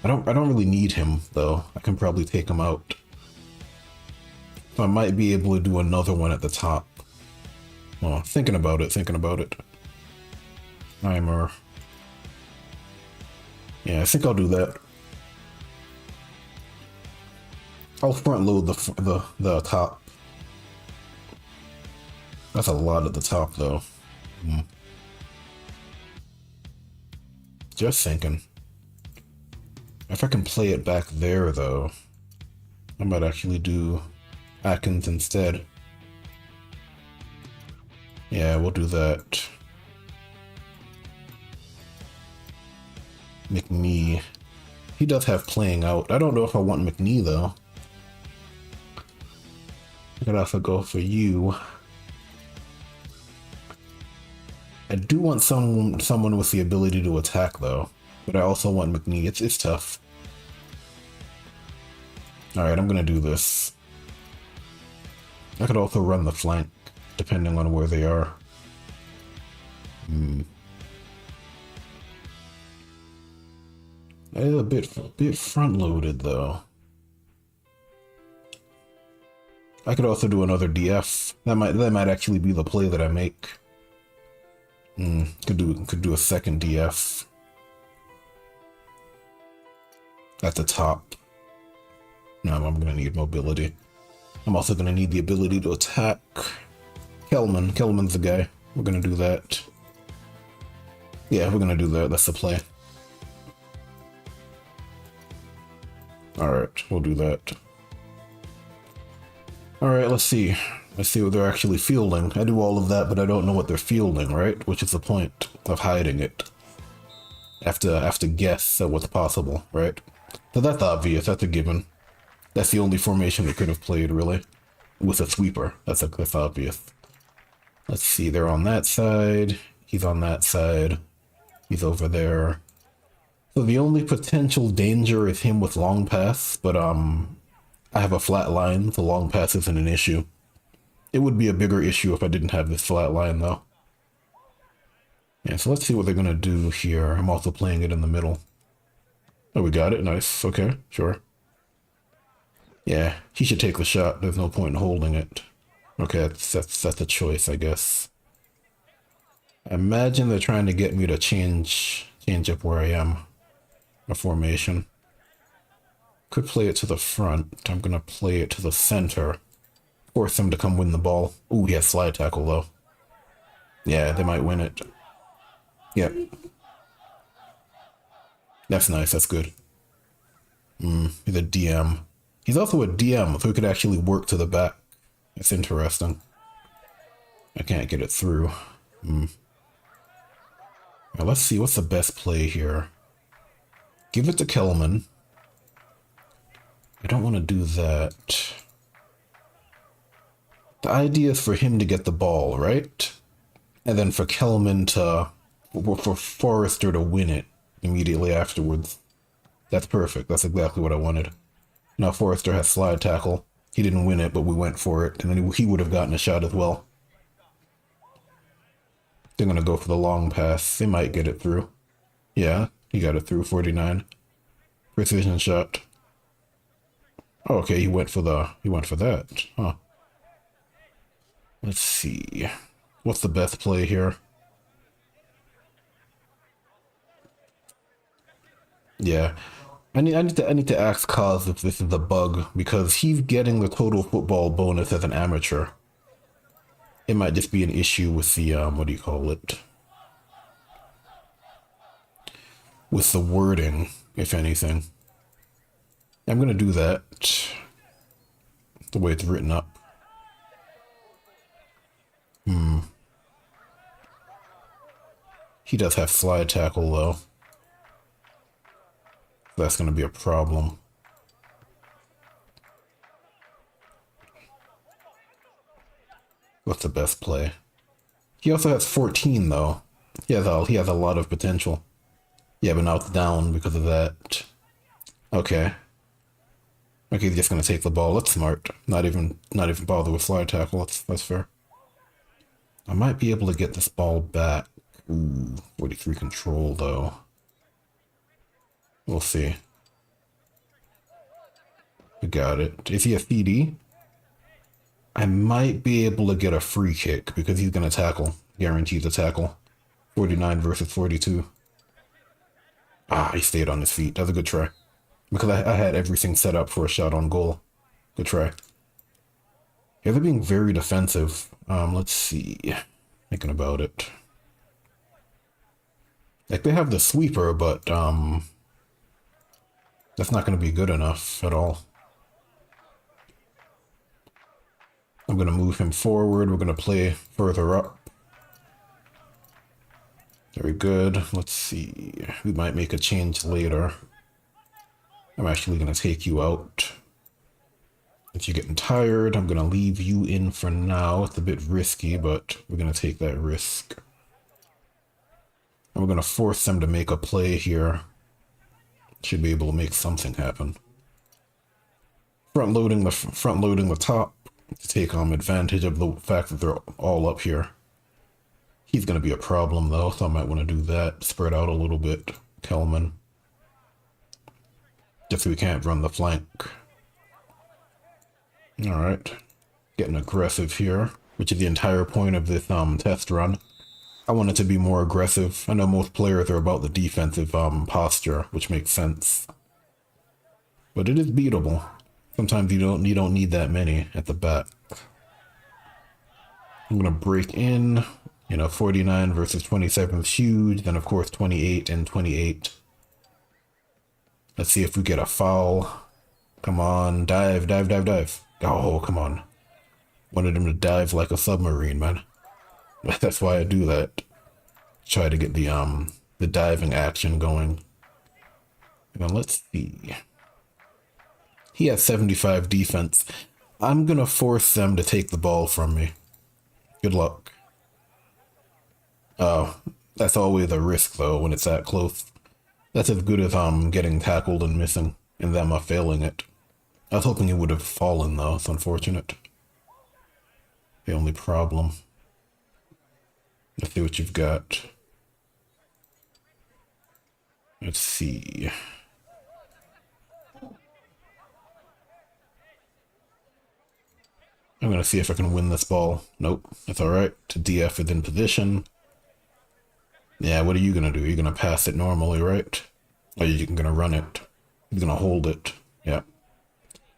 I don't really need him though. I can probably take him out. So I might be able to do another one at the top. Oh, thinking about it. Heimer. Yeah, I think I'll do that. I'll front load the top. That's a lot at the top though. Just thinking. If I can play it back there though, I might actually do Atkins instead. Yeah, we'll do that. McNee. He does have playing out. I don't know if I want McNee though. I could also go for you. I do want someone with the ability to attack though, but I also want McNee. It's tough. All right, I'm gonna do this. I could also run the flank, depending on where they are. That is a bit front-loaded though. I could also do another DF. That might actually be the play that I make. Could do a second DF at the top. No, I'm gonna need mobility. I'm also gonna need the ability to attack. Kelman's the guy. We're gonna do that. Yeah, we're gonna do that. That's the play. Alright, we'll do that. Alright, let's see. Let's see what they're actually fielding. I do all of that, but I don't know what they're fielding, right? Which is the point of hiding it. I have to guess at what's possible, right? So that's obvious, that's a given. That's the only formation they could have played, really. With a sweeper. That's obvious. Let's see, they're on that side. He's on that side. He's over there. So the only potential danger is him with long pass, but I have a flat line, so long pass isn't an issue. It would be a bigger issue if I didn't have this flat line, though. Yeah, so let's see what they're gonna do here. I'm also playing it in the middle. Oh, we got it. Nice. Okay, sure. Yeah, he should take the shot. There's no point in holding it. Okay, that's a choice, I guess. I imagine they're trying to get me to change up where I am. A formation. Could play it to the front. I'm gonna play it to the center. Force them to come win the ball. Ooh, he has slide tackle though. Yeah, they might win it. Yep. That's nice, that's good. He's a DM. He's also a DM, so he could actually work to the back. It's interesting. I can't get it through. Now let's see, what's the best play here? Give it to Kelman. I don't want to do that. The idea is for him to get the ball, right? And then for Kelman for Forrester to win it immediately afterwards. That's perfect. That's exactly what I wanted. Now Forrester has slide tackle. He didn't win it, but we went for it. And then he would have gotten a shot as well. They're going to go for the long pass. They might get it through. Yeah, he got it through. 49. Precision shot. Oh, okay, he went for that. Huh. Let's see. What's the best play here? Yeah. I need to ask Kaz if this is a bug, because he's getting the total football bonus as an amateur. It might just be an issue with the what do you call it? With the wording, if anything. I'm gonna do that the way it's written up. He does have slide tackle though. That's gonna be a problem. What's the best play? He also has 14 though. He has a lot of potential. Yeah, but now it's down because of that. Okay. Okay, he's just gonna take the ball. That's smart. Not even bother with slide tackle. That's fair. I might be able to get this ball back. Ooh, 43 control though. We'll see. We got it. Is he a CD? I might be able to get a free kick because he's gonna tackle. Guaranteed to tackle. 49 versus 42. Ah, he stayed on his feet. That's a good try. Because I had everything set up for a shot on goal. Good try. Yeah, they're being very defensive. Let's see. Thinking about it. Like, they have the sweeper, but, that's not going to be good enough at all. I'm going to move him forward. We're going to play further up. Very good. Let's see. We might make a change later. I'm actually going to take you out. If you're getting tired, I'm going to leave you in for now. It's a bit risky, but we're going to take that risk. And we're going to force them to make a play here. Should be able to make something happen. Front loading the top to take advantage of the fact that they're all up here. He's going to be a problem though, so I might want to do that. Spread out a little bit, Kelman. Just so we can't run the flank. Alright. Getting aggressive here, which is the entire point of this test run. I want it to be more aggressive. I know most players are about the defensive posture, which makes sense. But it is beatable. Sometimes you don't need that many at the back. I'm gonna break in. 49 versus 27 is huge. Then of course 28 and 28. Let's see if we get a foul. Come on, dive, dive, dive, dive. Oh, come on. Wanted him to dive like a submarine, man. That's why I do that. Try to get the diving action going. Now let's see. He has 75 defense. I'm gonna force them to take the ball from me. Good luck. Oh, that's always a risk though when it's that close. That's as good as getting tackled and missing, and them failing it. I was hoping it would have fallen though. It's unfortunate. The only problem. Let's see what you've got. Let's see. I'm gonna see if I can win this ball. Nope, that's alright. To DF is in position. Yeah, what are you gonna do? You're gonna pass it normally, right? Or you're gonna run it. You're gonna hold it. Yeah.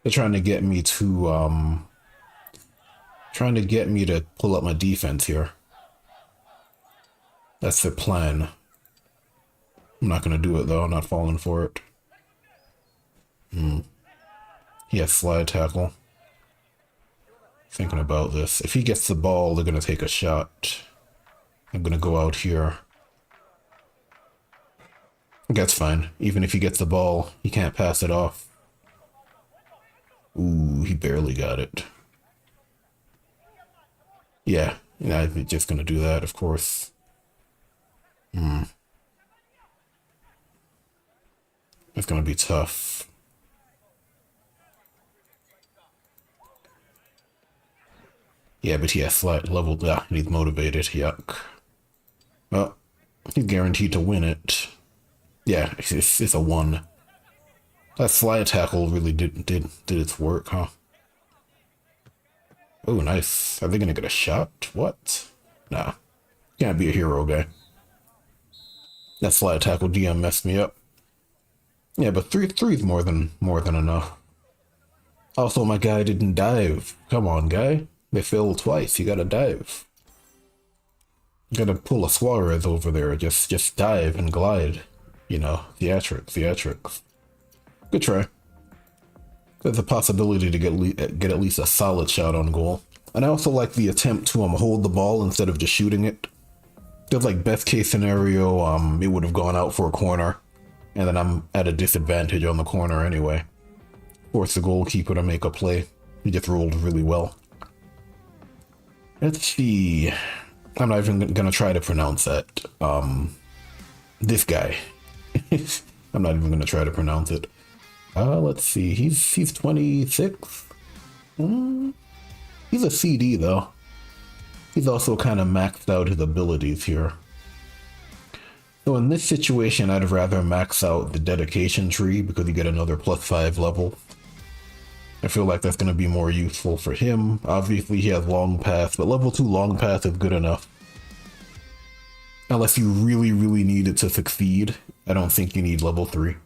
They're trying to get me to pull up my defense here. That's the plan. I'm not gonna do it though, I'm not falling for it. He has slide tackle. Thinking about this. If he gets the ball, they're gonna take a shot. I'm gonna go out here. That's fine. Even if he gets the ball, he can't pass it off. Ooh, he barely got it. Yeah, I'm just gonna do that, of course. It's gonna be tough. Yeah, but he has slight level. Yeah, he's motivated. Yuck. Well, he's guaranteed to win it. Yeah, it's a 1. That slide tackle really did its work, huh? Oh, nice. Are they gonna get a shot? What? Nah. Can't be a hero guy. That slide tackle DM messed me up. Yeah, but three's more than enough. Also, my guy didn't dive. Come on, guy. They failed twice. You gotta dive. You gotta pull a Suarez over there. Just dive and glide. Theatrics. Good try. There's a possibility to get at least a solid shot on goal. And I also like the attempt to hold the ball instead of just shooting it. Just like best case scenario, it would have gone out for a corner, and then I'm at a disadvantage on the corner anyway. Force the goalkeeper to make a play. He just rolled really well. Let's see. I'm not even gonna try to pronounce that. This guy. I'm not even gonna try to pronounce it. Let's see. He's 26. He's a CD though. He's also kind of maxed out his abilities here. So in this situation, I'd rather max out the dedication tree because you get another +5 level. I feel like that's going to be more useful for him. Obviously, he has long pass, but level 2 long pass is good enough. Unless you really, really need it to succeed, I don't think you need level 3.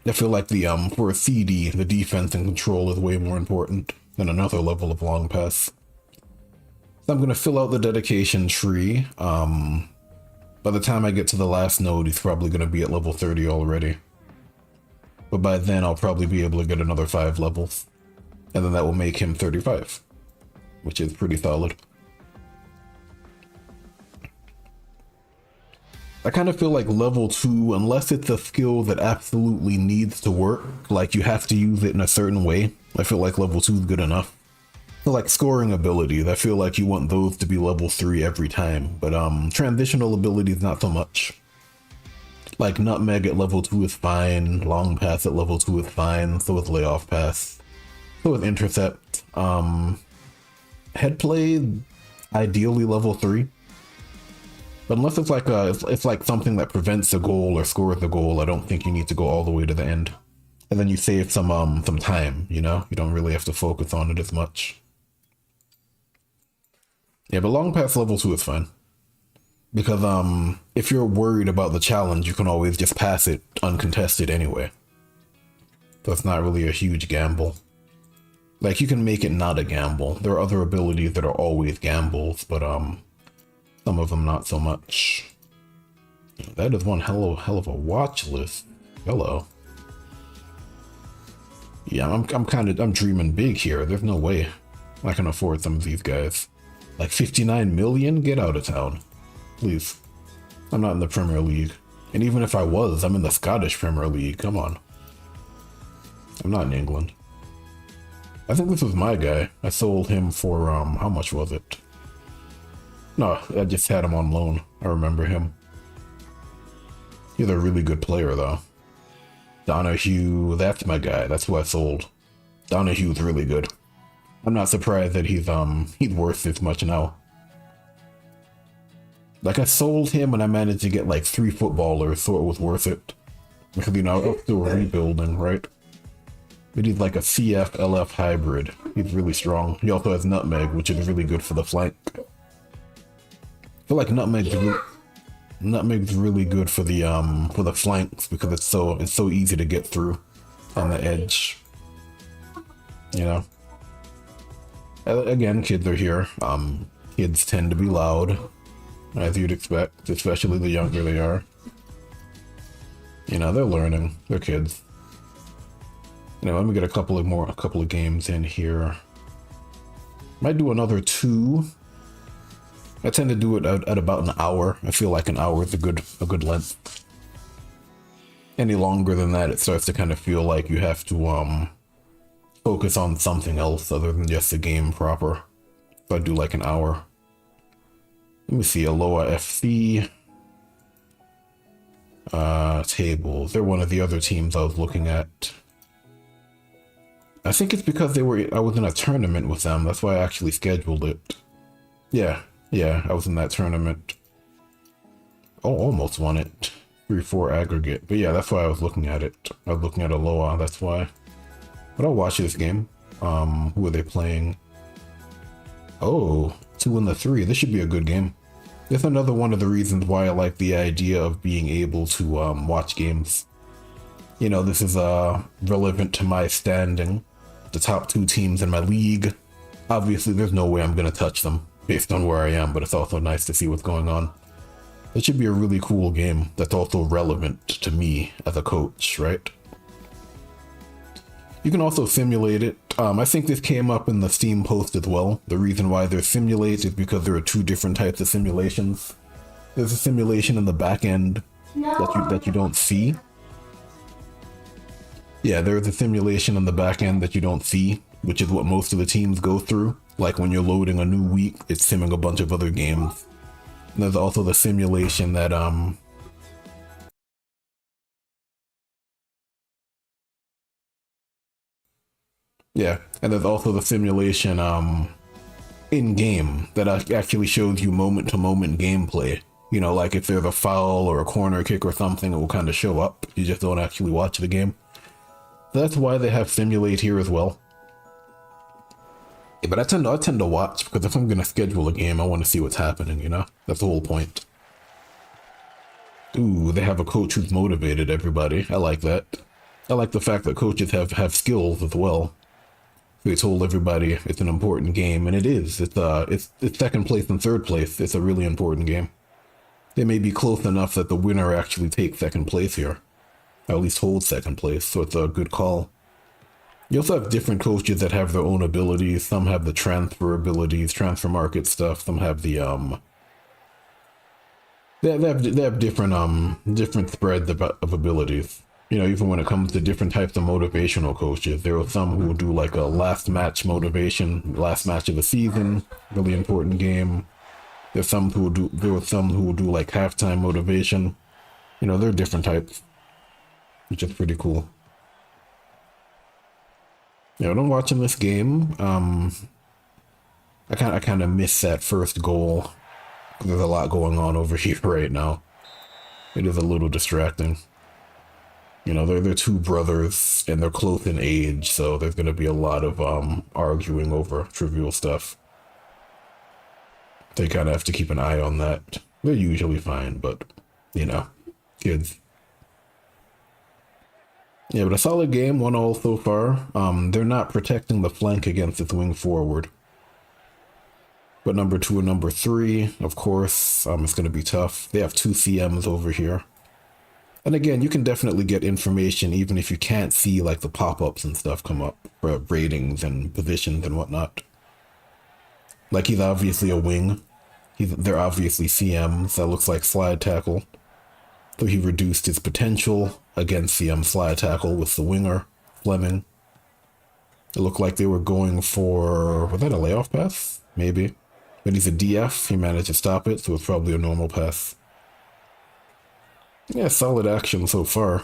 I feel like for a CD, the defense and control is way more important than another level of long pass. So I'm going to fill out the dedication tree. By the time I get to the last node, he's probably going to be at level 30 already. But by then, I'll probably be able to get another 5 levels. And then that will make him 35, which is pretty solid. I kind of feel like level 2, unless it's a skill that absolutely needs to work, like you have to use it in a certain way, I feel like level 2 is good enough. So like scoring abilities, I feel like you want those to be level 3 every time, but transitional abilities not so much. Like Nutmeg at level 2 is fine, Long Pass at level 2 is fine, so is Layoff Pass, so is Intercept. Headplay, ideally level 3. But unless it's like it's like something that prevents a goal or scores a goal, I don't think you need to go all the way to the end. And then you save some time, you know? You don't really have to focus on it as much. Yeah, but Long Pass level 2 is fine. Because if you're worried about the challenge, you can always just pass it uncontested anyway. So it's not really a huge gamble. Like, you can make it not a gamble. There are other abilities that are always gambles, but some of them not so much. That is one hell of a watch list. Hello. Yeah, I'm dreaming big here. There's no way I can afford some of these guys. Like 59 million? Get out of town. Please. I'm not in the Premier League. And even if I was, I'm in the Scottish Premier League. Come on. I'm not in England. I think this was my guy. I sold him for, how much was it? No, I just had him on loan. I remember him. He's a really good player, though. Donahue, that's my guy. That's who I sold. Donahue's really good. I'm not surprised that he's worth this much now. Like, I sold him and I managed to get like 3 footballers, so it was worth it. Because, you know, I'm still rebuilding, right? But he's like a CF LF hybrid. He's really strong. He also has Nutmeg, which is really good for the flank. I feel like Nutmeg's really good for the flanks because it's so easy to get through on the edge. You know. Again, kids are here. Kids tend to be loud, as you'd expect, especially the younger they are. You know, they're learning. They're kids. You know, let me get a couple of games in here. Might do another 2. I tend to do it at about an hour. I feel like an hour is a good length. Any longer than that, it starts to kind of feel like you have to focus on something else other than just the game proper. So I do like an hour. Let me see, Aloha FC. Tables. They're one of the other teams I was looking at. I think it's because I was in a tournament with them. That's why I actually scheduled it. Yeah, I was in that tournament. Oh, almost won it. 3-4 aggregate. But yeah, that's why I was looking at it. I was looking at Aloha, that's why. But I'll watch this game. Who are they playing? Oh, 2 and 3. This should be a good game. It's another one of the reasons why I like the idea of being able to watch games. You know, this is relevant to my standing. The top 2 teams in my league. Obviously, there's no way I'm going to touch them based on where I am, but it's also nice to see what's going on. It should be a really cool game that's also relevant to me as a coach, right? You can also simulate it. I think this came up in the Steam post as well. The reason why they're simulated is because there are 2 different types of simulations. There's a simulation in the back end that you don't see. Yeah, there's a simulation in the back end that you don't see, which is what most of the teams go through. Like when you're loading a new week, it's simming a bunch of other games. And there's also the simulation that yeah, and there's also the simulation in-game that actually shows you moment-to-moment gameplay. You know, like if there's a foul or a corner kick or something, it will kind of show up. You just don't actually watch the game. That's why they have Simulate here as well. Yeah, but I tend to watch because if I'm going to schedule a game, I want to see what's happening, you know? That's the whole point. Ooh, they have a coach who's motivated everybody. I like that. I like the fact that coaches have skills as well. They told everybody it's an important game, and it is. It's second place and third place. It's a really important game. They may be close enough that the winner actually takes second place here. At least hold second place, so it's a good call. You also have different coaches that have their own abilities. Some have the transfer abilities, transfer market stuff. Some have the They have different different spreads of abilities. You know, even when it comes to different types of motivational coaches, there are some who will do like a last match motivation, last match of the season, really important game. There are some who will do like halftime motivation. You know, there are different types, which is pretty cool. You know, I'm watching this game. I kind of miss that first goal. There's a lot going on over here right now. It is a little distracting. You know, they're two brothers and they're close in age, so there's gonna be a lot of arguing over trivial stuff. They kind of have to keep an eye on that. They're usually fine, but you know, kids. Yeah, but a solid game, 1-1 so far. They're not protecting the flank against its wing forward. But number 2 and number 3, of course, it's going to be tough. They have 2 CMs over here. And again, you can definitely get information even if you can't see like the pop-ups and stuff come up for ratings and positions and whatnot. Like he's obviously a wing. They're obviously CMs. That looks like slide tackle. So he reduced his potential against CM slide tackle with the winger, Fleming. It looked like they were going for, was that a layoff pass? Maybe. But he's a DF, he managed to stop it, so it's probably a normal pass. Yeah, solid action so far.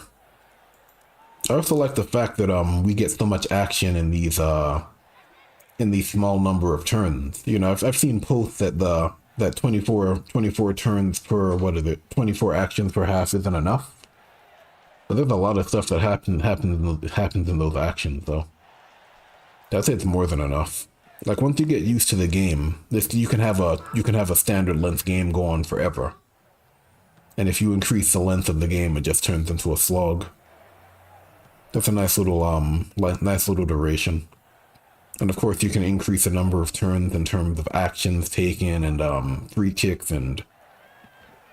I also like the fact that we get so much action in these small number of turns. You know, I've seen posts that 24 turns per, what is it, 24 actions per half isn't enough. But there's a lot of stuff that happens in those actions, though. I'd say it's more than enough. Like once you get used to the game, you can have a standard length game go on forever. And if you increase the length of the game, it just turns into a slog. That's a nice little duration. And of course, you can increase the number of turns in terms of actions taken and free kicks and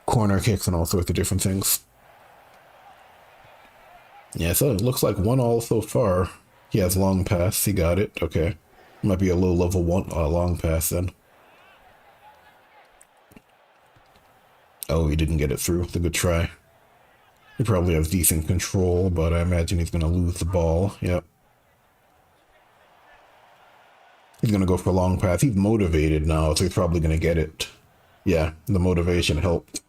corner kicks and all sorts of different things. Yeah, so it looks like 1-1 so far. He has long pass. He got it. Okay. Might be a low level one long pass then. Oh, he didn't get it through. It's a good try. He probably has decent control, but I imagine he's going to lose the ball. Yep. He's going to go for a long pass. He's motivated now, so he's probably going to get it. Yeah, the motivation helped.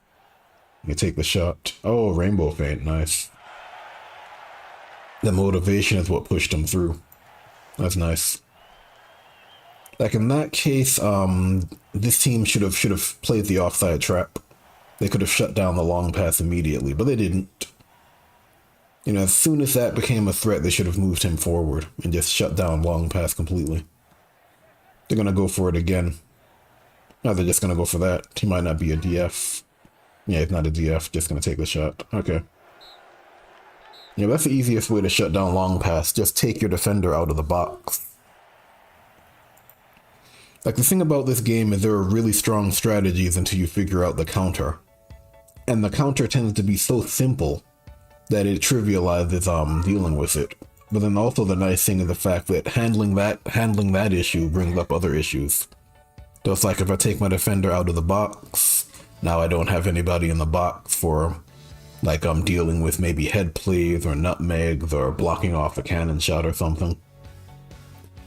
You take the shot. Oh, rainbow feint. Nice. The motivation is what pushed him through. That's nice. Like in that case, this team should have played the offside trap. They could have shut down the long pass immediately, but they didn't. You know, as soon as that became a threat, they should have moved him forward and just shut down long pass completely. They're gonna go for it again. No, they're just gonna go for that. He might not be a DF. Yeah, he's not a DF, just gonna take the shot. Okay. Yeah, that's the easiest way to shut down long pass. Just take your defender out of the box. Like, the thing about this game is there are really strong strategies until you figure out the counter. And the counter tends to be so simple that it trivializes dealing with it. But then also the nice thing is the fact that handling that issue brings up other issues. So it's like if I take my defender out of the box, now I don't have anybody in the box for, like, I'm dealing with maybe head plays or nutmegs or blocking off a cannon shot or something.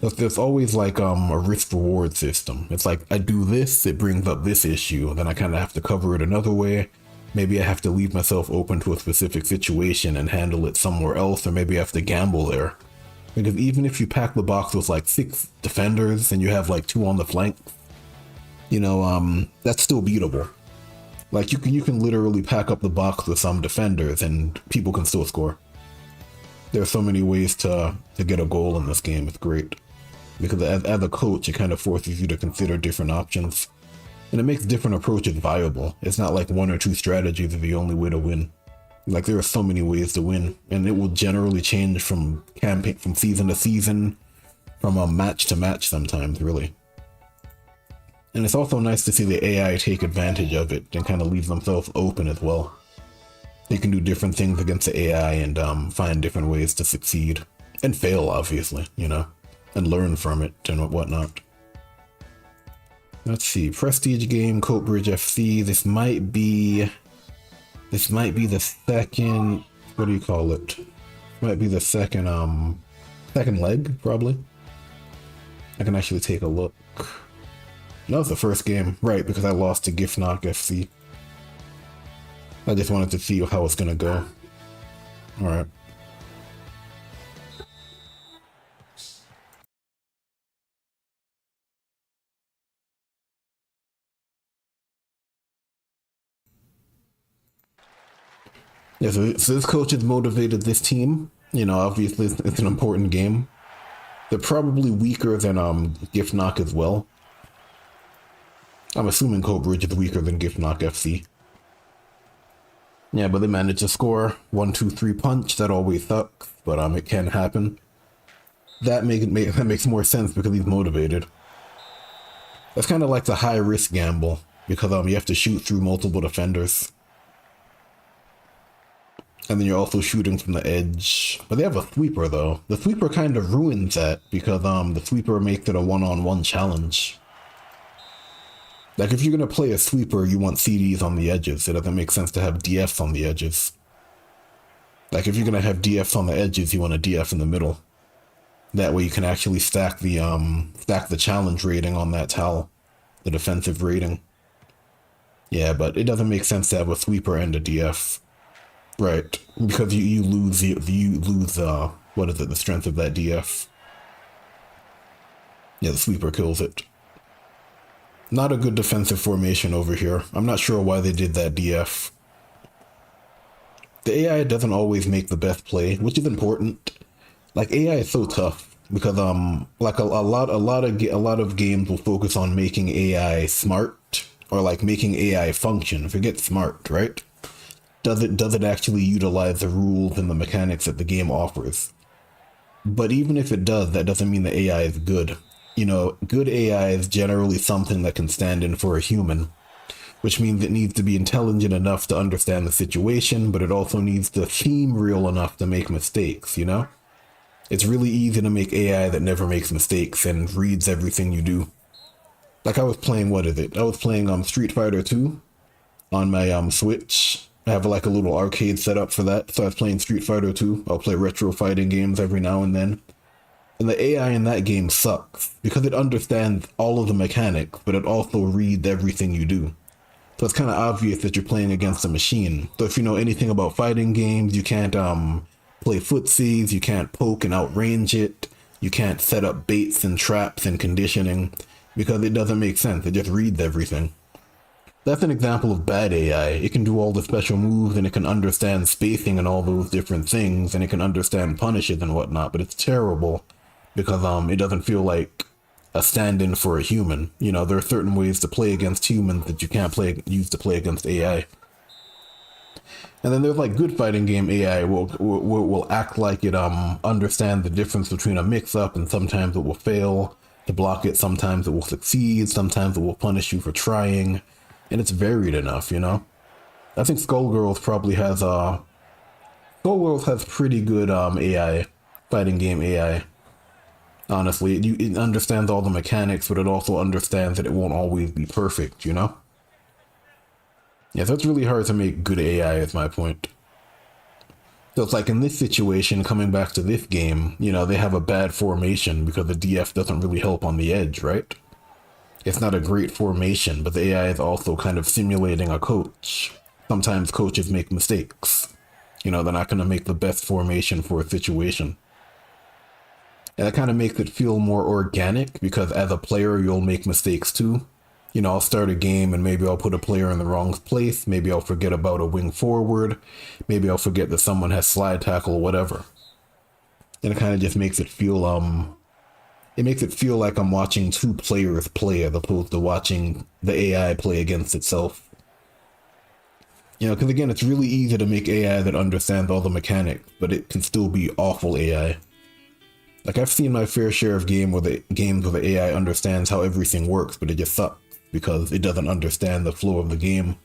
There's always like a risk reward system. It's like I do this, it brings up this issue, then I kind of have to cover it another way. Maybe I have to leave myself open to a specific situation and handle it somewhere else, or maybe I have to gamble there. Because even if you pack the box with like 6 defenders and you have like 2 on the flank, you know, that's still beatable. Like you can literally pack up the box with some defenders and people can still score. There are so many ways to get a goal in this game. It's great. Because as a coach, it kind of forces you to consider different options. And it makes different approaches viable. It's not like 1 or 2 strategies are the only way to win. Like, there are so many ways to win. And it will generally change from season to season, from a match to match sometimes, really. And it's also nice to see the AI take advantage of it and kind of leave themselves open as well. They can do different things against the AI and find different ways to succeed. And fail, obviously, you know, and learn from it and whatnot. Let's see, Prestige game, Coatbridge FC. This might be the second, what do you call it? Might be the second leg, probably. I can actually take a look. No, it's the first game, right, because I lost to Giftnock FC. I just wanted to see how it's gonna go. Alright. Yeah, so this coach has motivated this team. You know, obviously it's an important game. They're probably weaker than Giftnock as well. I'm assuming Coatbridge is weaker than Giftnock FC. Yeah, but they managed to score 1-2-3 punch. That always sucks, but it can happen. That makes more sense because he's motivated. That's kind of like the high risk gamble because you have to shoot through multiple defenders. And then you're also shooting from the edge. But they have a sweeper though. The sweeper kind of ruins that because the sweeper makes it a one-on-one challenge. Like if you're gonna play a sweeper, you want CDs on the edges. It doesn't make sense to have DFs on the edges. Like if you're gonna have DFs on the edges, you want a DF in the middle. That way you can actually stack the challenge rating on that towel, the defensive rating. Yeah, but it doesn't make sense to have a sweeper and a DF. Right, because you lose what is it, the strength of that DF. Yeah, the sweeper kills it. Not a good defensive formation over here. I'm not sure why they did that DF. The AI doesn't always make the best play, which is important. Like AI is so tough because like a lot of games will focus on making AI smart or like making AI function. Forget smart, right? Does it actually utilize the rules and the mechanics that the game offers? But even if it does, that doesn't mean the AI is good. You know, good AI is generally something that can stand in for a human, which means it needs to be intelligent enough to understand the situation, but it also needs to seem real enough to make mistakes, you know? It's really easy to make AI that never makes mistakes and reads everything you do. Like I was playing, what is it? I was playing Street Fighter 2 on my Switch. I have like a little arcade set up for that, so I was playing Street Fighter 2. I'll play retro fighting games every now and then. And the AI in that game sucks, because it understands all of the mechanics, but it also reads everything you do. So it's kind of obvious that you're playing against a machine. So if you know anything about fighting games, you can't play footsies, you can't poke and outrange it, you can't set up baits and traps and conditioning, because it doesn't make sense, it just reads everything. That's an example of bad AI. It can do all the special moves and it can understand spacing and all those different things and it can understand punishes and whatnot, but it's terrible because it doesn't feel like a stand-in for a human. You know, there are certain ways to play against humans that you can't use to play against AI. And then there's like good fighting game AI will act like it understands the difference between a mix-up, and sometimes it will fail to block it, sometimes it will succeed, sometimes it will punish you for trying. And it's varied enough, you know? I think Skullgirls probably has Skullgirls has pretty good AI, fighting game AI. Honestly, it understands all the mechanics, but it also understands that it won't always be perfect, you know? Yeah, so it's really hard to make good AI, is my point. So it's like in this situation, coming back to this game, you know, they have a bad formation because the DF doesn't really help on the edge, right? It's not a great formation, but the AI is also kind of simulating a coach. Sometimes coaches make mistakes. You know, they're not going to make the best formation for a situation. And that kind of makes it feel more organic because as a player, you'll make mistakes too. You know, I'll start a game and maybe I'll put a player in the wrong place. Maybe I'll forget about a wing forward. Maybe I'll forget that someone has slide tackle or whatever. And it kind of just makes it feel, it makes it feel like I'm watching two players play as opposed to watching the AI play against itself. You know, because again, it's really easy to make AI that understands all the mechanics, but it can still be awful AI. Like, I've seen my fair share of games where the AI understands how everything works, but it just sucks because it doesn't understand the flow of the game,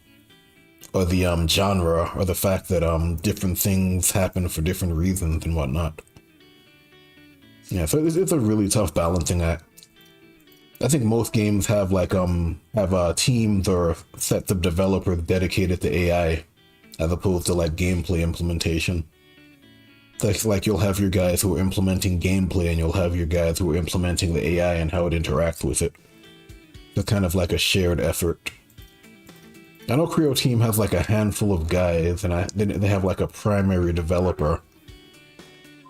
or the genre, or the fact that different things happen for different reasons and whatnot. Yeah, so it's a really tough balancing act. I think most games have have teams or sets of developers dedicated to AI as opposed to like gameplay implementation. Like you'll have your guys who are implementing gameplay and you'll have your guys who are implementing the AI and how it interacts with it. It's kind of like a shared effort. I know Creo Team has like a handful of guys and they have like a primary developer.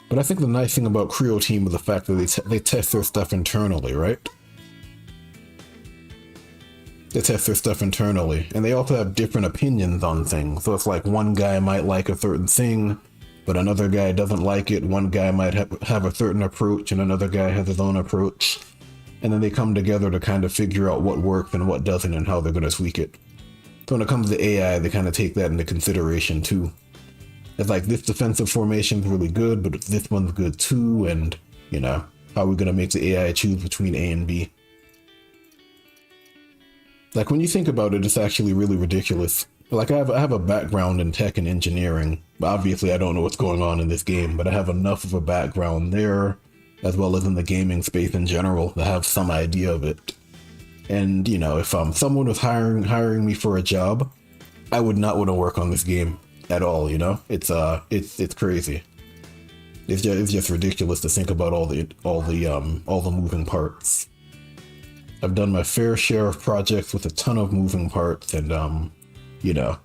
But I think the nice thing about Creo Team is the fact that they test their stuff internally, right? They test their stuff internally, and they also have different opinions on things. So it's like one guy might like a certain thing, but another guy doesn't like it. One guy might have a certain approach, and another guy has his own approach. And then they come together to kind of figure out what works and what doesn't and how they're going to tweak it. So when it comes to AI, they kind of take that into consideration too. It's like this defensive formation is really good, but this one's good too, and you know, how are we going to make the AI choose between A and B? Like when you think about it, it's actually really ridiculous. Like I have a background in tech and engineering. Obviously, I don't know what's going on in this game, but I have enough of a background there, as well as in the gaming space in general, to have some idea of it. And you know, if someone was hiring me for a job, I would not want to work on this game at all. You know, it's crazy. It's just ridiculous to think about all the moving parts. I've done my fair share of projects with a ton of moving parts, and you know,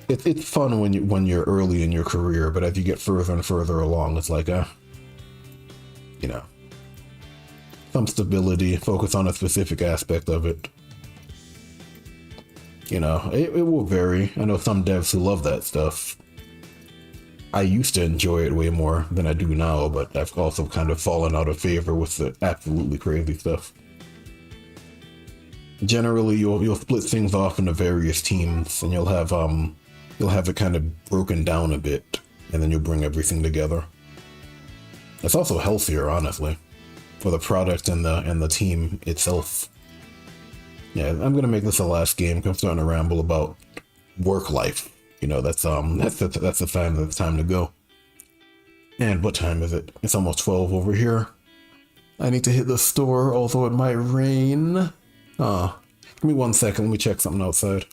it's fun when you're early in your career, but as you get further and further along, it's like you know, some stability, focus on a specific aspect of it. You know, it will vary. I know some devs who love that stuff. I used to enjoy it way more than I do now, but I've also kind of fallen out of favor with the absolutely crazy stuff. Generally, you'll split things off into various teams, and you'll have it kind of broken down a bit, and then you'll bring everything together. It's also healthier, honestly, for the product and the team itself. Yeah, I'm gonna make this the last game because I'm starting to ramble about work life. You know, that's the time that's time to go. And what time is it? It's almost 12 over here. I need to hit the store, although it might rain. Give me 1 second. Let me check something outside.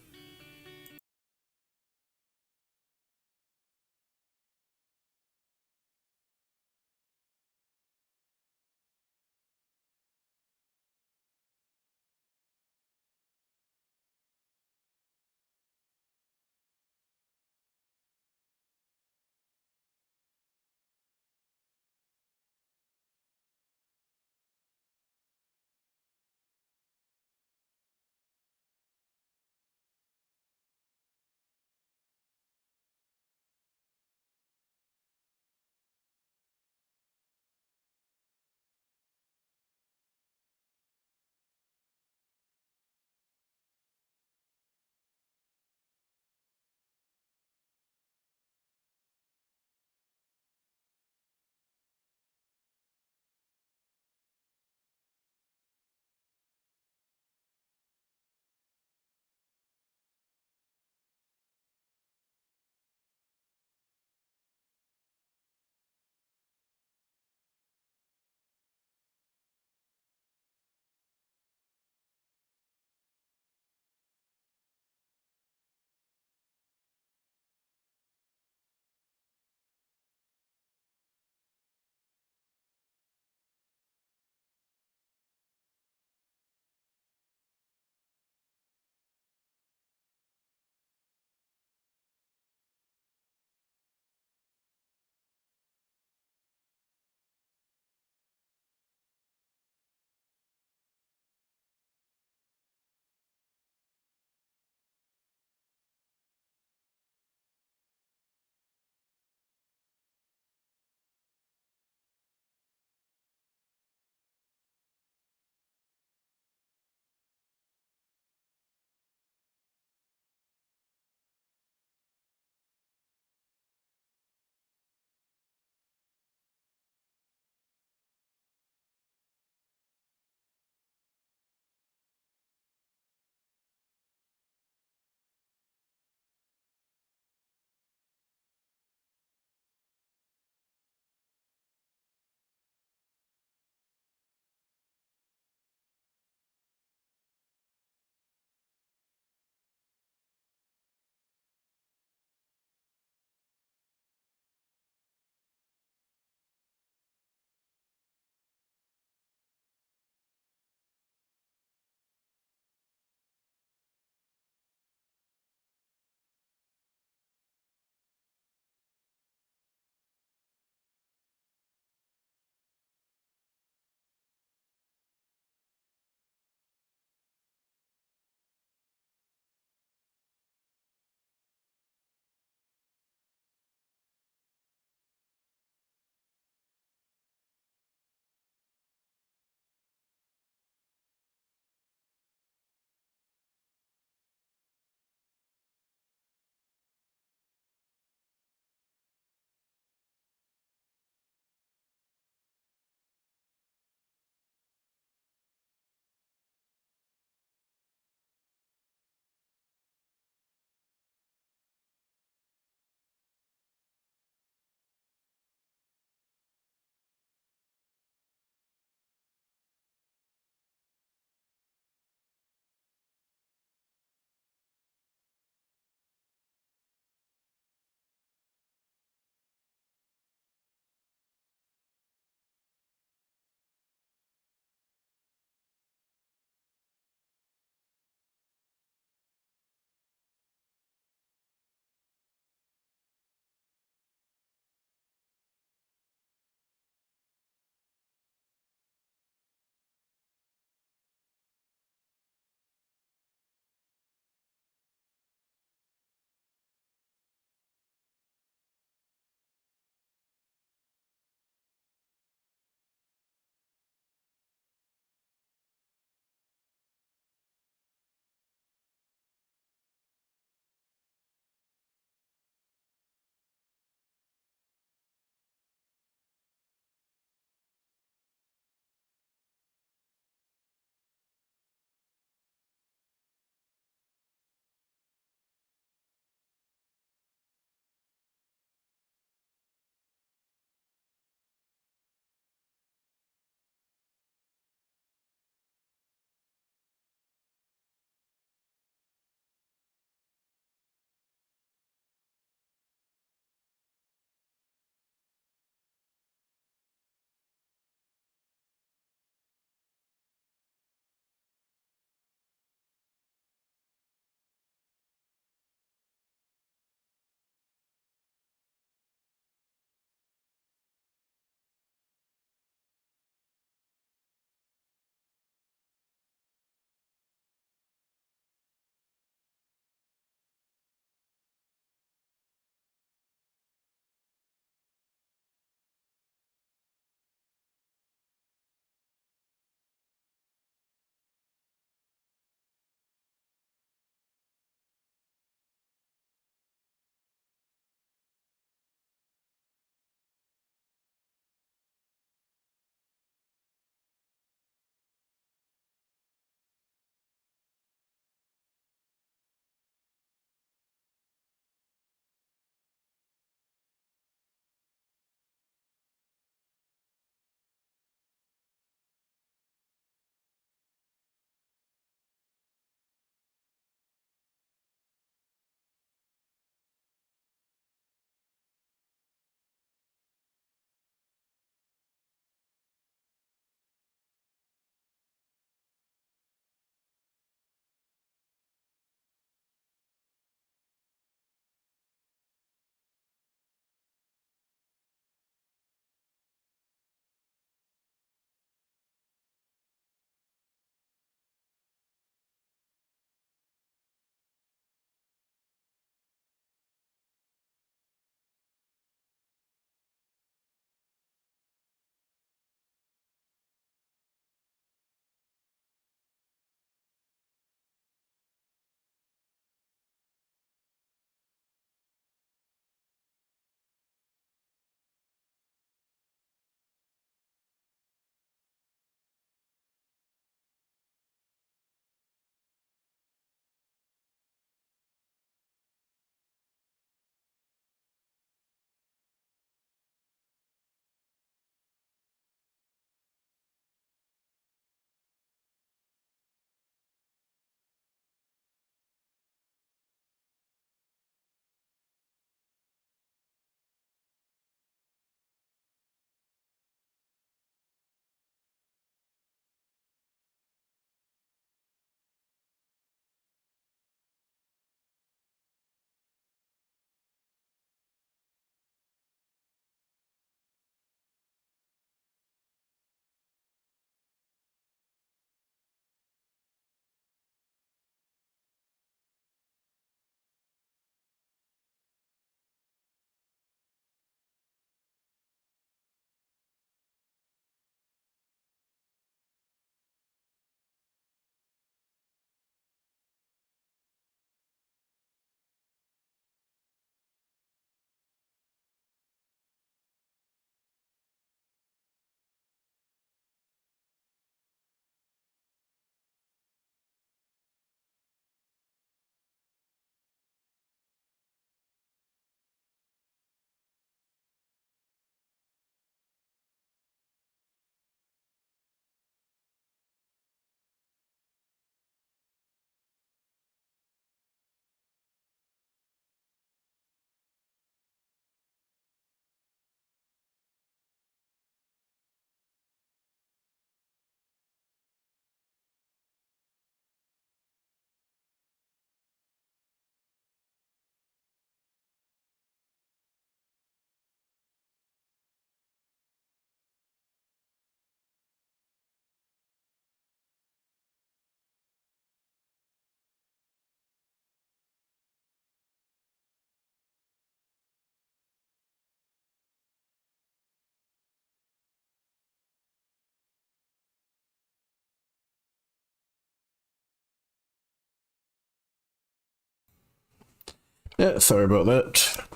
Yeah, sorry about that.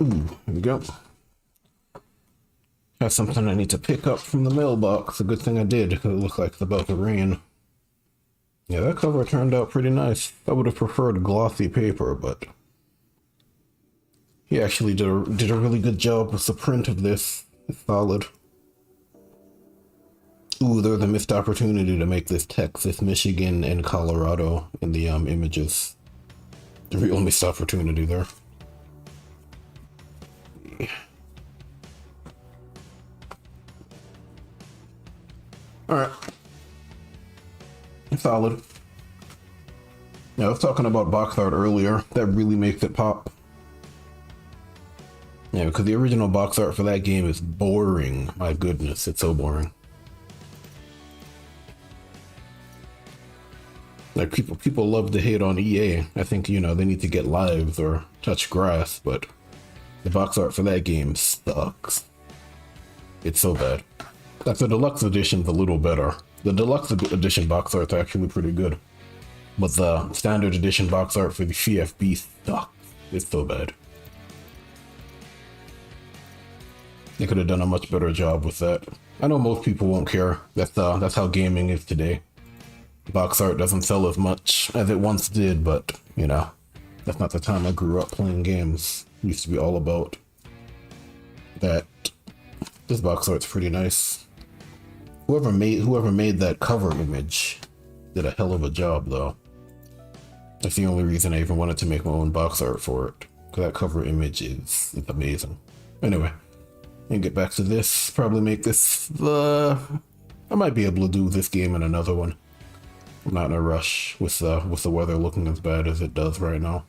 Ooh, here we go. Got something I need to pick up from the mailbox. A good thing I did, because it looked like it's about to rain. Yeah, that cover turned out pretty nice. I would have preferred glossy paper, but he actually did a really good job with the print of this. It's solid. Ooh, there's a missed opportunity to make this Texas, Michigan, and Colorado in the images. The real missed opportunity there. Alright. Solid. Yeah, I was talking about box art earlier. That really makes it pop. Yeah, because the original box art for that game is boring. My goodness, it's so boring. Like people love to hate on EA. I think, you know, they need to get lives or touch grass, but the box art for that game sucks. It's so bad. Like the deluxe edition's a little better. The deluxe edition box art's actually pretty good. But the standard edition box art for the CFB sucks. It's so bad. They could have done a much better job with that. I know most people won't care. That's how gaming is today. Box art doesn't sell as much as it once did, but, you know, that's not the time I grew up playing games. It used to be all about that. This box art's pretty nice. Whoever made that cover image did a hell of a job, though. That's the only reason I even wanted to make my own box art for it, because that cover image is amazing. Anyway, and get back to this. Probably make this I might be able to do this game in another one. I'm not in a rush with the weather looking as bad as it does right now.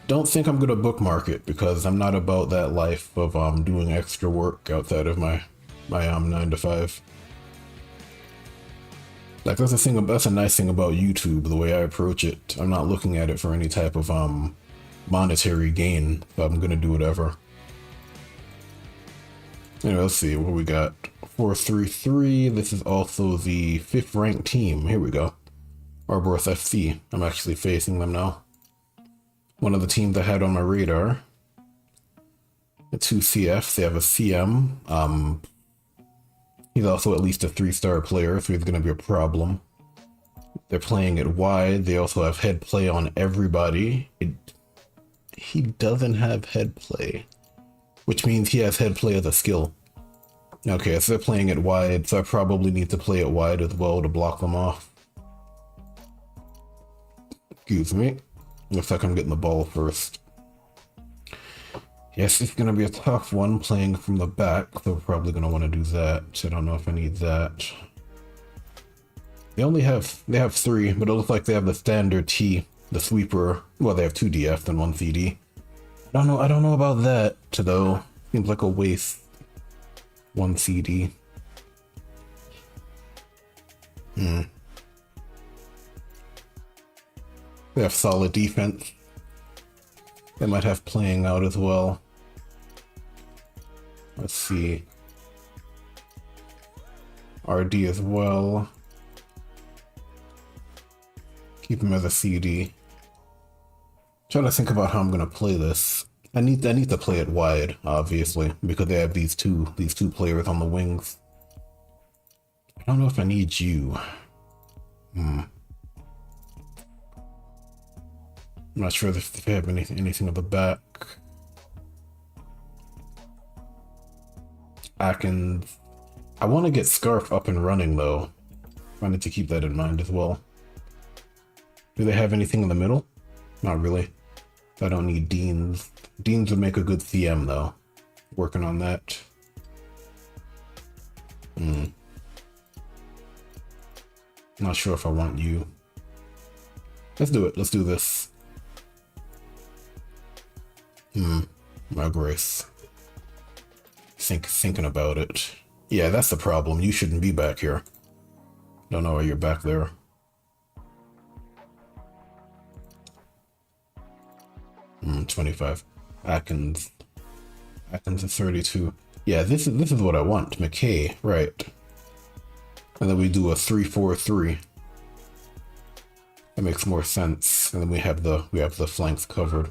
Don't think I'm gonna bookmark it because I'm not about that life of doing extra work outside of my 9 to 5. Like that's a nice thing about YouTube, the way I approach it. I'm not looking at it for any type of monetary gain, so I'm gonna do whatever. Anyway, let's see what we got. 433. This is also the 5th ranked team. Here we go. Arboreth FC. I'm actually facing them now. One of the teams I had on my radar. The 2 CFs. They have a CM. He's also at least a 3-star player, so he's going to be a problem. They're playing it wide. They also have head play on everybody. He doesn't have head play, which means he has head play as a skill. Okay, so they're playing it wide, so I probably need to play it wide as well to block them off. Excuse me. Looks like I'm getting the ball first. Yes, it's going to be a tough one playing from the back, so we're probably going to want to do that. I don't know if I need that. They have 3, but it looks like they have the standard T, the sweeper. Well, they have 2 DF and 1 CD. I don't know about that, though. Seems like a waste. 1 CD. They have solid defense. They might have playing out as well. Let's see. RD as well. Keep him as a CD. Trying to think about how I'm gonna play this. I need to play it wide, obviously, because they have these two players on the wings. I don't know if I need you. I'm not sure if they have anything at the back. Atkins. I want to get Scarf up and running though. I need to keep that in mind as well. Do they have anything in the middle? Not really. I don't need Deans. Deans would make a good CM though. Working on that. Not sure if I want you. Let's do it. Let's do this. My grace. Thinking about it. Yeah, that's the problem. You shouldn't be back here. Don't know why you're back there. Hmm, 25. Atkins is 32. Yeah, this is what I want. McKay, right. And then we do a 3-4-3. That makes more sense. And then we have the flanks covered.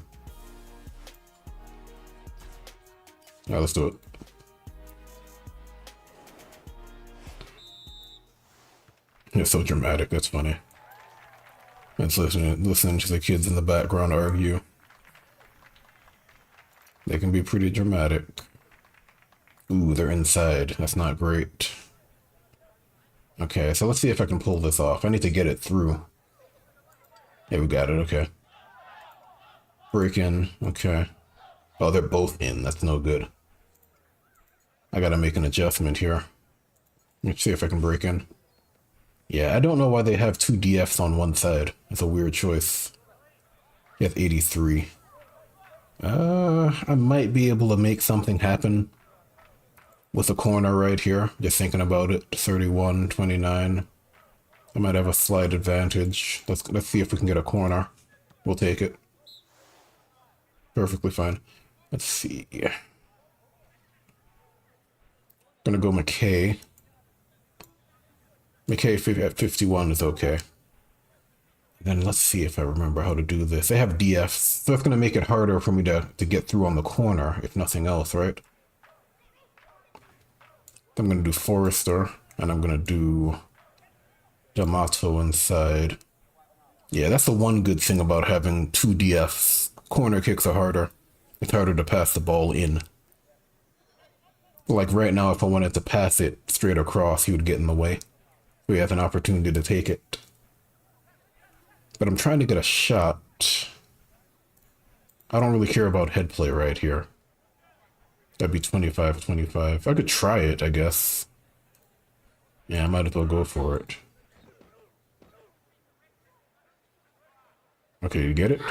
Yeah, let's do it. It's so dramatic, that's funny. It's listening to the kids in the background argue. They can be pretty dramatic. Ooh, they're inside. That's not great. Okay, so let's see if I can pull this off. I need to get it through. Yeah, we got it, okay. Break in, okay. Oh, they're both in. That's no good. I gotta make an adjustment here. Let's see if I can break in. Yeah, I don't know why they have two DFs on one side. It's a weird choice. He has 83. I might be able to make something happen with a corner right here. Just thinking about it. 31, 29. I might have a slight advantage. Let's see if we can get a corner. We'll take it. Perfectly fine. Let's see. Gonna go McKay. McKay at 51 is okay. Then let's see if I remember how to do this. They have DFs, so it's gonna make it harder for me to get through on the corner, if nothing else, right? I'm gonna do Forrester, and I'm gonna do D'Amato inside. Yeah, that's the one good thing about having two DFs. Corner kicks are harder. It's harder to pass the ball in. Like right now, if I wanted to pass it straight across, he would get in the way. We have an opportunity to take it. But I'm trying to get a shot. I don't really care about head play right here. That'd be 25-25. I could try it, I guess. Yeah, I might as well go for it. Okay, you get it?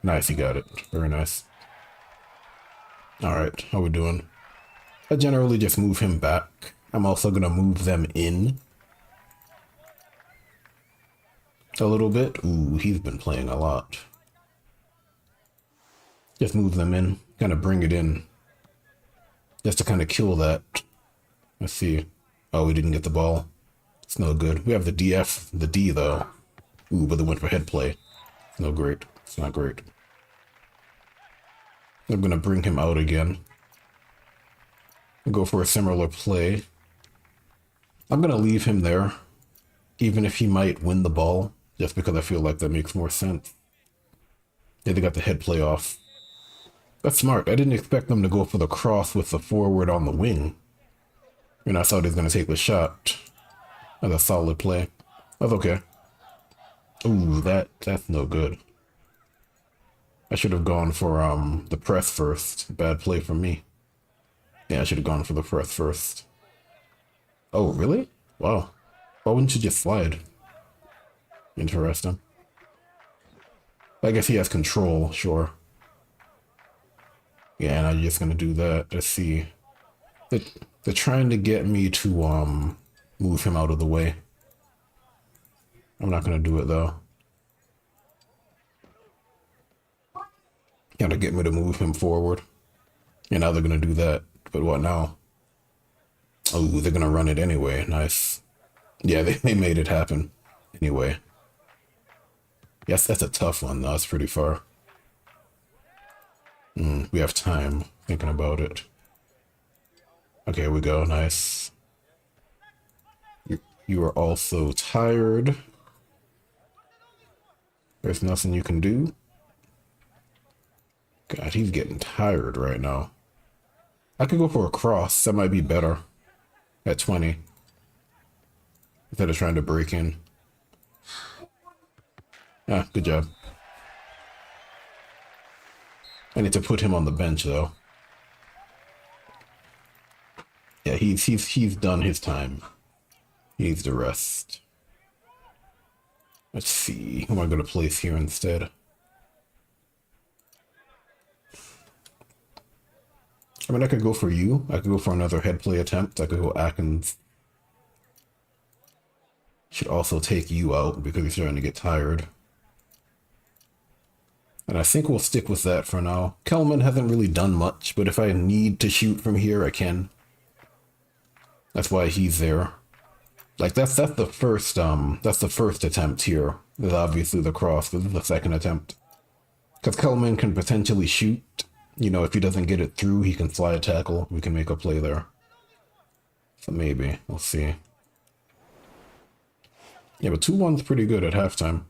Nice, you got it. Very nice. Alright, how we doing? I generally just move him back. I'm also gonna move them in a little bit. Ooh, he's been playing a lot. Just move them in, kind of bring it in. Just to kind of kill that. Let's see. Oh, we didn't get the ball. It's no good. We have the DF, the D though. Ooh, but they went for head play. It's no great. It's not great. I'm gonna bring him out again. Go for a similar play. I'm gonna leave him there, even if he might win the ball, just because I feel like that makes more sense. Yeah, they got the head play off. That's smart. I didn't expect them to go for the cross with the forward on the wing. And I thought he was gonna take the shot. That's a solid play. That's okay. Ooh, that's no good. I should have gone for the press first. Bad play from me. Yeah, I should have gone for the press first. Oh, really? Wow. Why wouldn't you just slide? Interesting. I guess he has control, sure. Yeah, and I'm just gonna do that. Let's see. They're trying to get me to move him out of the way. I'm not gonna do it though. Gotta get me to move him forward. And now they're gonna do that. But what now? Oh, they're gonna run it anyway. Nice. Yeah, they made it happen. Anyway. Yes, that's a tough one though. It's pretty far. We have time thinking about it. Okay, here we go. Nice. You are also tired. There's nothing you can do. God, he's getting tired right now. I could go for a cross. That might be better at 20. Instead of trying to break in. Ah, good job. I need to put him on the bench though. Yeah, he's done his time. He needs to rest. Let's see. Who am I going to place here instead? I mean, I could go for you. I could go for another head play attempt. I could go Atkins. Should also take you out because he's starting to get tired. And I think we'll stick with that for now. Kelman hasn't really done much, but if I need to shoot from here, I can. That's why he's there. Like that's the first attempt here There's obviously the cross. This is the second attempt. Because Kelman can potentially shoot. You know, if he doesn't get it through, he can slide tackle. We can make a play there. So maybe. We'll see. Yeah, but 2-1's pretty good at halftime.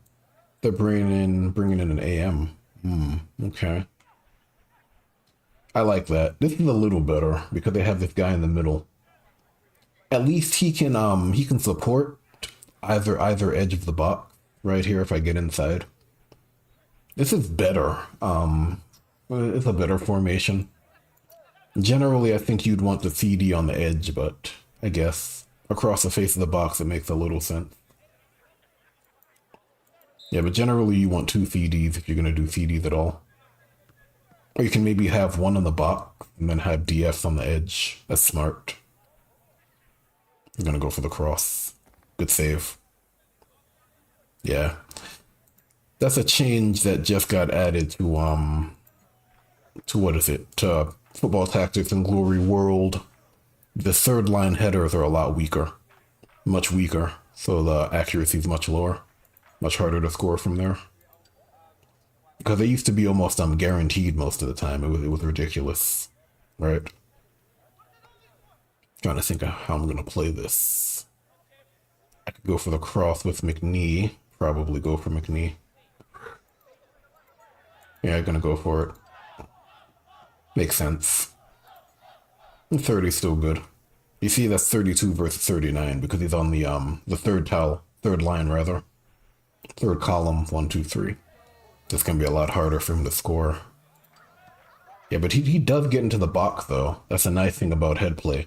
They're bringing in an AM. Okay. I like that. This is a little better because they have this guy in the middle. At least he can support either edge of the box right here if I get inside. This is better. It's a better formation. Generally, I think you'd want the CD on the edge, but I guess across the face of the box it makes a little sense. Yeah, but generally you want 2 CDs if you're going to do CDs at all. Or you can maybe have one on the box and then have DFs on the edge. That's smart. I'm going to go for the cross. Good save. Yeah. That's a change that just got added to what is it? To Football Tactics and Glory World. The third line headers are a lot weaker. Much weaker. So the accuracy is much lower. Much harder to score from there. Because they used to be almost guaranteed most of the time. It was ridiculous. Right? Trying to think of how I'm going to play this. I could go for the cross with McNee. Probably go for McNee. Yeah, I'm going to go for it. Makes sense. And 30's still good. You see, that's 32 versus 39 because he's on the third line rather. Third column, 1, 2, 3. This can be a lot harder for him to score. Yeah, but he does get into the box though. That's a nice thing about head play.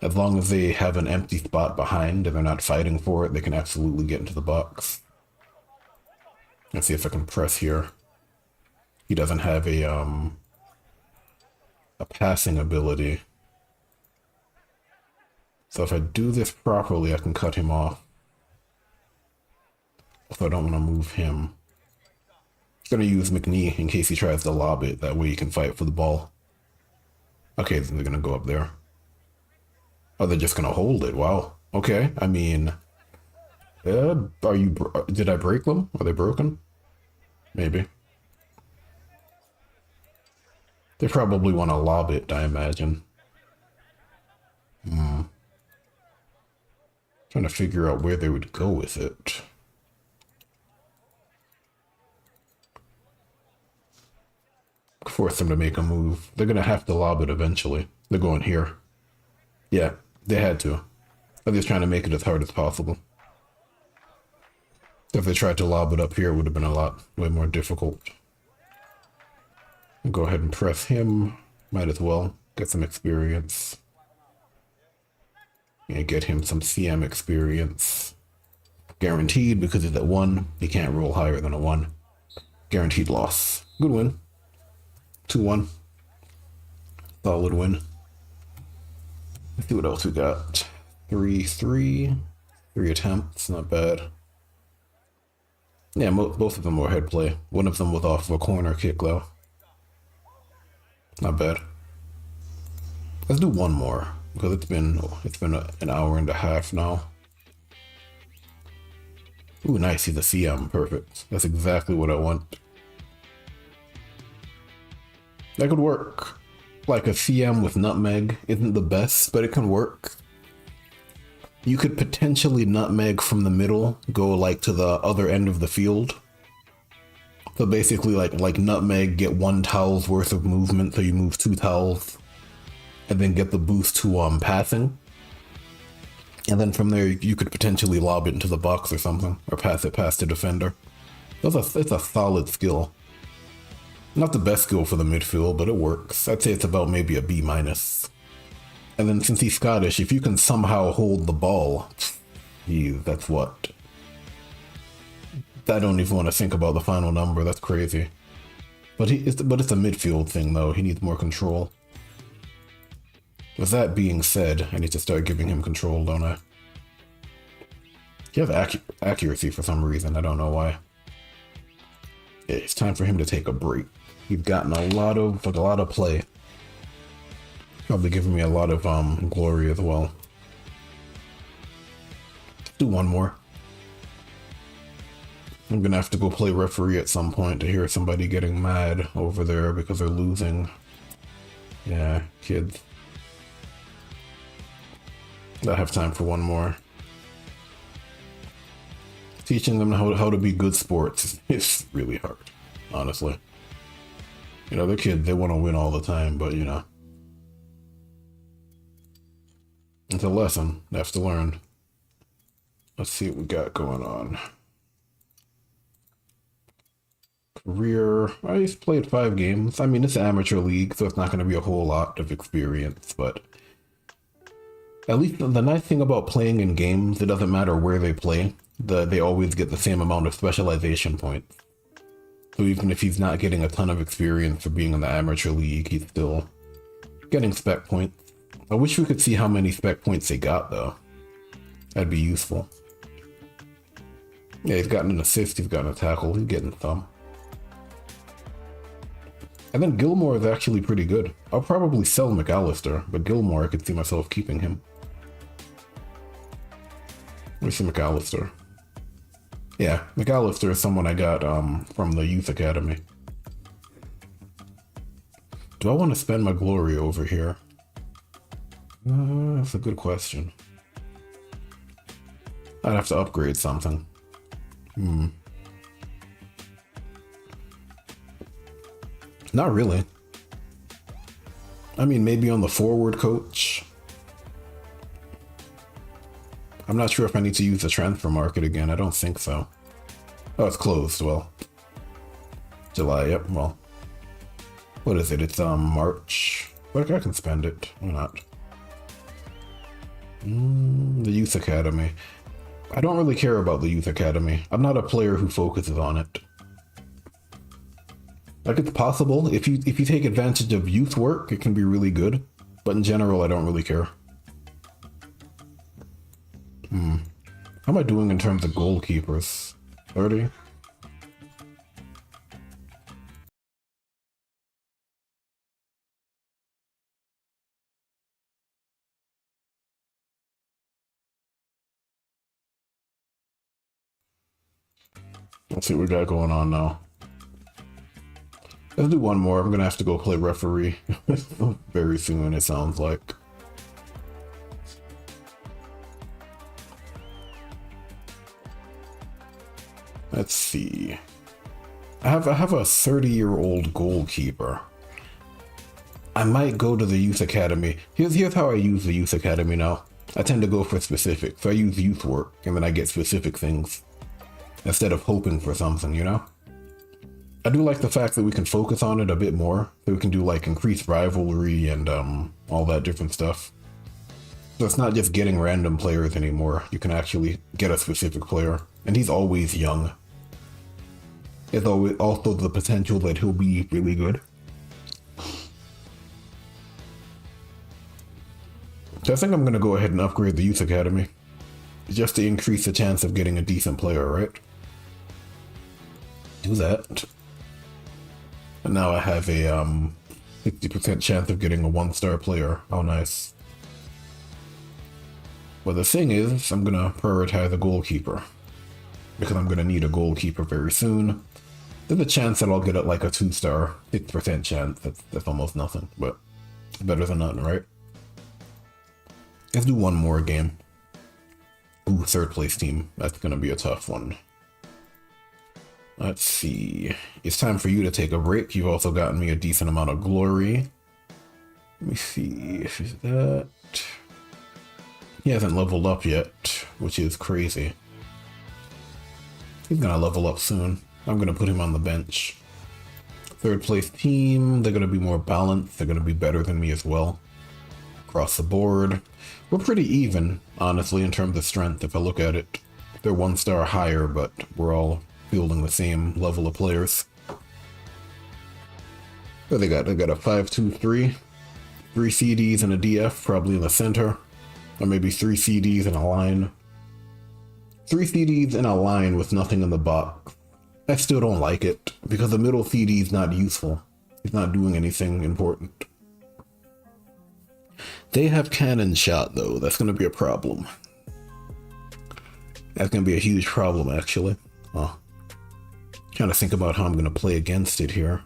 As long as they have an empty spot behind and they're not fighting for it, they can absolutely get into the box. Let's see if I can press here. He doesn't have a passing ability. So if I do this properly, I can cut him off. So I don't want to move him. I'm going to use McNee in case he tries to lob it. That way he can fight for the ball. Okay, then they're going to go up there. Oh, they're just going to hold it. Wow. Okay, I mean... did I break them? Are they broken? Maybe. They probably want to lob it, I imagine. Trying to figure out where they would go with it. Force them to make a move. They're going to have to lob it eventually. They're going here. Yeah, they had to. They're just trying to make it as hard as possible. If they tried to lob it up here, it would have been way more difficult. I'll go ahead and press him. Might as well get some experience. And get him some CM experience. Guaranteed because he's at 1. He can't roll higher than a 1. Guaranteed loss. Good win. 2-1. Solid win. Let's see what else we got. 3-3. 3 attempts. Not bad. Yeah, both of them were head play. One of them was off of a corner kick, though. Not bad. Let's do one more because it's been an hour and a half now. Ooh, nice. He's a CM. Perfect. That's exactly what I want. That could work. Like a CM with nutmeg isn't the best, but it can work. You could potentially nutmeg from the middle, go like to the other end of the field. So basically like nutmeg, get 1 towel's worth of movement, so you move 2 towels, and then get the boost to passing. And then from there you could potentially lob it into the box or something, or pass it past the defender. It's a solid skill. Not the best skill for the midfield, but it works. I'd say it's about maybe a B-. And then since he's Scottish, if you can somehow hold the ball, that's what? I don't even want to think about the final number, that's crazy. But it's a midfield thing though, he needs more control. With that being said, I need to start giving him control, don't I? He has accuracy for some reason, I don't know why. Yeah, it's time for him to take a break. He's gotten a lot of play. Probably giving me a lot of glory as well. Let's do one more. I'm gonna have to go play referee at some point to hear somebody getting mad over there because they're losing. Yeah, kids. I have time for one more. Teaching them how to be good sports is really hard, honestly. You know, they're kids, they want to win all the time, but you know. It's a lesson they have to learn. Let's see what we got going on. Career, I just played 5 games. I mean, it's an amateur league, so it's not going to be a whole lot of experience, but at least the nice thing about playing in games, it doesn't matter where they play, they always get the same amount of specialization points. So even if he's not getting a ton of experience for being in the amateur league, he's still getting spec points. I wish we could see how many spec points they got, though. That'd be useful. Yeah, he's gotten an assist, he's gotten a tackle, he's getting some. And then Gilmore is actually pretty good. I'll probably sell McAllister, but Gilmore, I could see myself keeping him. Where's McAllister? Yeah, McAllister is someone I got from the youth academy. Do I want to spend my glory over here? That's a good question. I'd have to upgrade something. Not really. I mean, maybe on the forward coach. I'm not sure if I need to use the transfer market again. I don't think so. Oh, it's closed. Well, July. Yep. Well, what is it? It's March. But I can spend it. Why not? The youth academy. I don't really care about the youth academy. I'm not a player who focuses on it. Like, it's possible if you take advantage of youth work, it can be really good. But in general, I don't really care. How am I doing in terms of goalkeepers? 30? Let's see what we got going on now. Let's do one more. I'm gonna have to go play referee very soon, it sounds like. Let's see. I have a 30-year-old goalkeeper. I might go to the youth academy. Here's how I use the youth academy now. I tend to go for specific. So I use youth work, and then I get specific things instead of hoping for something, you know? I do like the fact that we can focus on it a bit more. So we can do like increased rivalry and all that different stuff. So it's not just getting random players anymore. You can actually get a specific player. And he's always young. There's always also the potential that he'll be really good. So I think I'm going to go ahead and upgrade the youth academy. Just to increase the chance of getting a decent player, right? Do that. And now I have a 50% chance of getting a 1-star player. How nice. But the thing is, I'm going to prioritize a goalkeeper. Because I'm going to need a goalkeeper very soon. There's a chance that I'll get it like a 2-star, 50% chance. That's almost nothing, but better than nothing, right? Let's do one more game. Ooh, 3rd place team. That's going to be a tough one. Let's see. It's time for you to take a break. You've also gotten me a decent amount of glory. Let me see. Is that... He hasn't leveled up yet, which is crazy. He's going to level up soon. I'm going to put him on the bench. 3rd place team. They're going to be more balanced. They're going to be better than me as well. Across the board. We're pretty even, honestly, in terms of strength, if I look at it. They're 1-star higher, but we're all fielding the same level of players. What they got? They got a 5-2-3. 3 CDs and a DF, probably in the center. Or maybe 3 CDs and a line. 3 CDs in a line with nothing in the box. I still don't like it, because the middle CD is not useful. It's not doing anything important. They have cannon shot, though. That's going to be a problem. That's going to be a huge problem, actually. Oh. Trying to think about how I'm going to play against it here.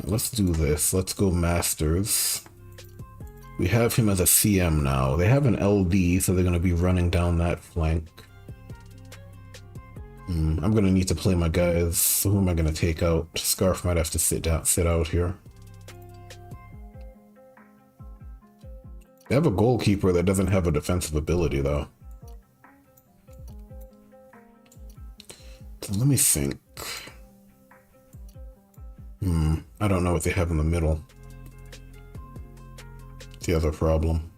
Let's do this. Let's go Masters. We have him as a CM now. They have an LD, so they're going to be running down that flank. I'm going to need to play my guys. So who am I going to take out? Scarf might have to sit out here. They have a goalkeeper that doesn't have a defensive ability, though. So let me think. I don't know what they have in the middle. The other problem.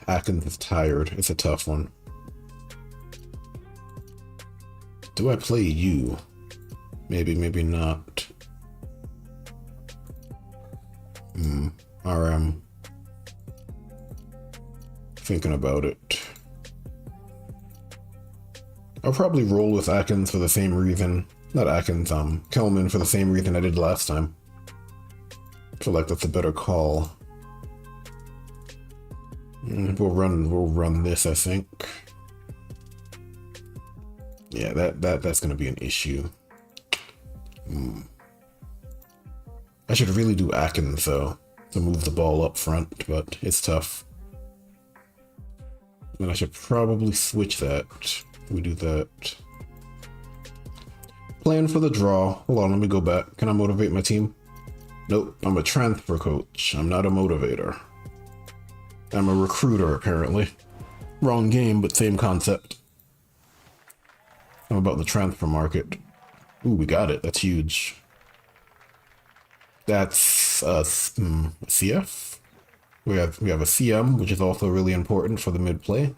Atkins is tired. It's a tough one. Do I play you? Maybe, maybe not. RM. Thinking about it. I'll probably roll with Atkins for the same reason. Not Atkins, Kelman for the same reason I did last time. I feel like that's a better call. We'll run this, I think. Yeah, that's gonna be an issue. I should really do Atkins though, to move the ball up front, but it's tough. And I should probably switch that. We do that. Plan for the draw. Hold on, let me go back. Can I motivate my team? Nope, I'm a transfer coach. I'm not a motivator. I'm a recruiter, apparently. Wrong game, but same concept. How about the transfer market? Ooh, we got it. That's huge. That's CF. We have a CM, which is also really important for the mid play.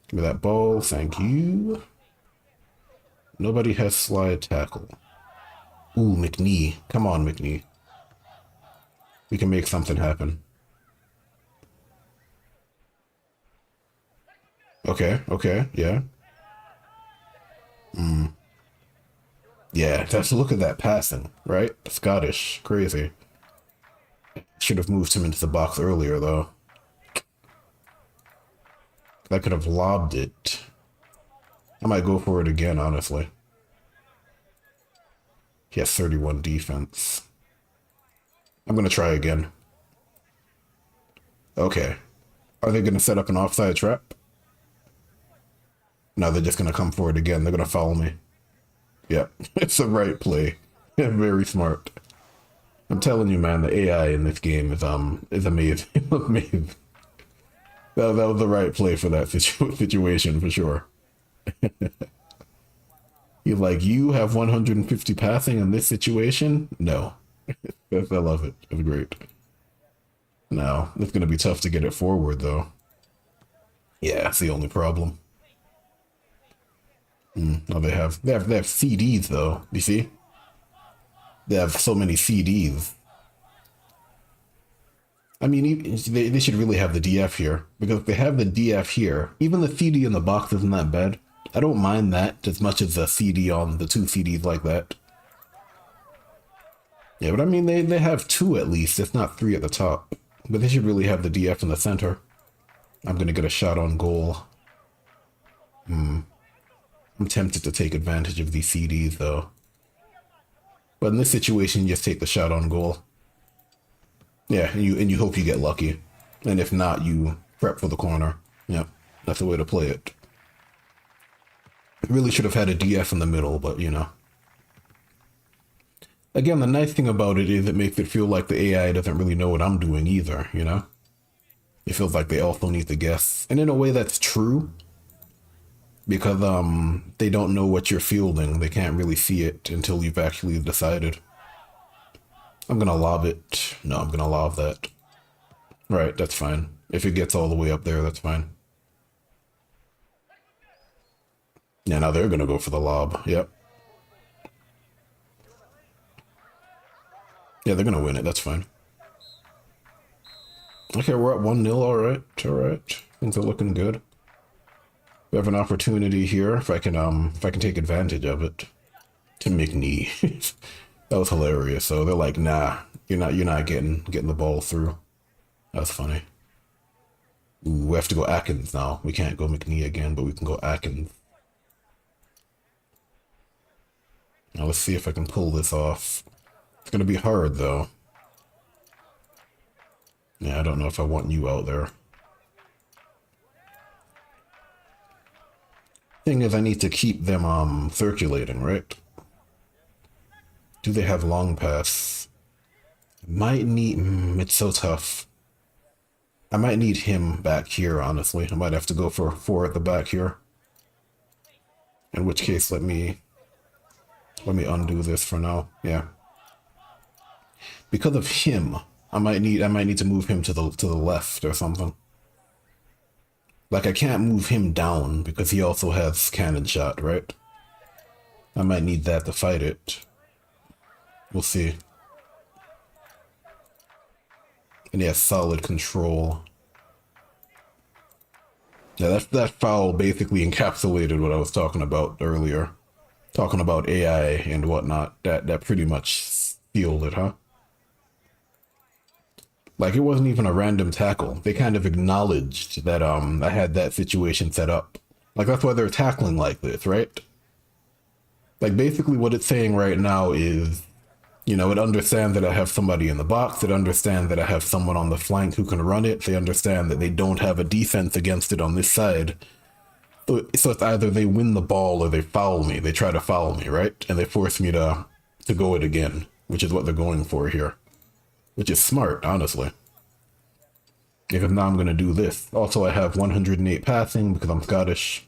Give me that ball, thank you. Nobody has slide tackle. Ooh, McNee. Come on, McNee. We can make something happen. Okay, yeah. Yeah, let's look at that passing, right? Scottish, crazy. Should have moved him into the box earlier, though. I could have lobbed it. I might go for it again, honestly. He has 31 defense. I'm gonna try again. Okay. Are they gonna set up an offside trap? No, they're just gonna come for it again. They're gonna follow me. Yep, it's the right play. Very smart. I'm telling you, man, the AI in this game is amazing. Amazing. That was the right play for that situation for sure. He's like, you have 150 passing in this situation? No. I love it. It's great. Now, it's going to be tough to get it forward, though. Yeah, that's the only problem. Oh, they have CDs, though. You see? They have so many CDs. I mean, they should really have the DF here. Because if they have the DF here, even the CD in the box isn't that bad. I don't mind that as much as the CD on the two CDs like that. Yeah, but I mean, they have two at least. It's not three at the top. But they should really have the DF in the center. I'm going to get a shot on goal. I'm tempted to take advantage of these CDs, though. But in this situation, you just take the shot on goal. Yeah, and you hope you get lucky. And if not, you prep for the corner. Yep, that's the way to play it. Really should have had a DF in the middle, but you know. Again, the nice thing about it is it makes it feel like the AI doesn't really know what I'm doing either, you know? It feels like they also need to guess. And in a way that's true. Because they don't know what you're fielding. They can't really see it until you've actually decided. I'm gonna lob it. No, I'm gonna lob that. Right, that's fine. If it gets all the way up there, that's fine. Yeah, now they're gonna go for the lob. Yep. Yeah, they're gonna win it. That's fine. Okay, we're at 1-0. All right. Things are looking good. We have an opportunity here if I can take advantage of it. To McNee. That was hilarious. So they're like, nah, you're not getting the ball through. That's funny. Ooh, we have to go Atkins now. We can't go McNee again, but we can go Atkins. Now let's see if I can pull this off. It's gonna be hard though. Yeah, I don't know if I want you out there. Thing is, I need to keep them circulating, right? Do they have long pass? Might need. It's so tough. I might need him back here, honestly. I might have to go for 4 at the back here. In which case, let me undo this for now. Yeah. Because of him, I might need to move him to the left or something. Like, I can't move him down because he also has cannon shot, right? I might need that to fight it. We'll see. And he has solid control. Yeah, that foul basically encapsulated what I was talking about earlier. Talking about AI and whatnot. That pretty much sealed it, huh? Like, it wasn't even a random tackle. They kind of acknowledged that I had that situation set up. Like, that's why they're tackling like this, right? Like, basically what it's saying right now is, you know, it understands that I have somebody in the box. It understands that I have someone on the flank who can run it. They understand that they don't have a defense against it on this side. So it's either they win the ball or they foul me. They try to foul me, right? And they force me to go it again, which is what they're going for here. Which is smart, honestly. Because now I'm going to do this. Also, I have 108 passing because I'm Scottish.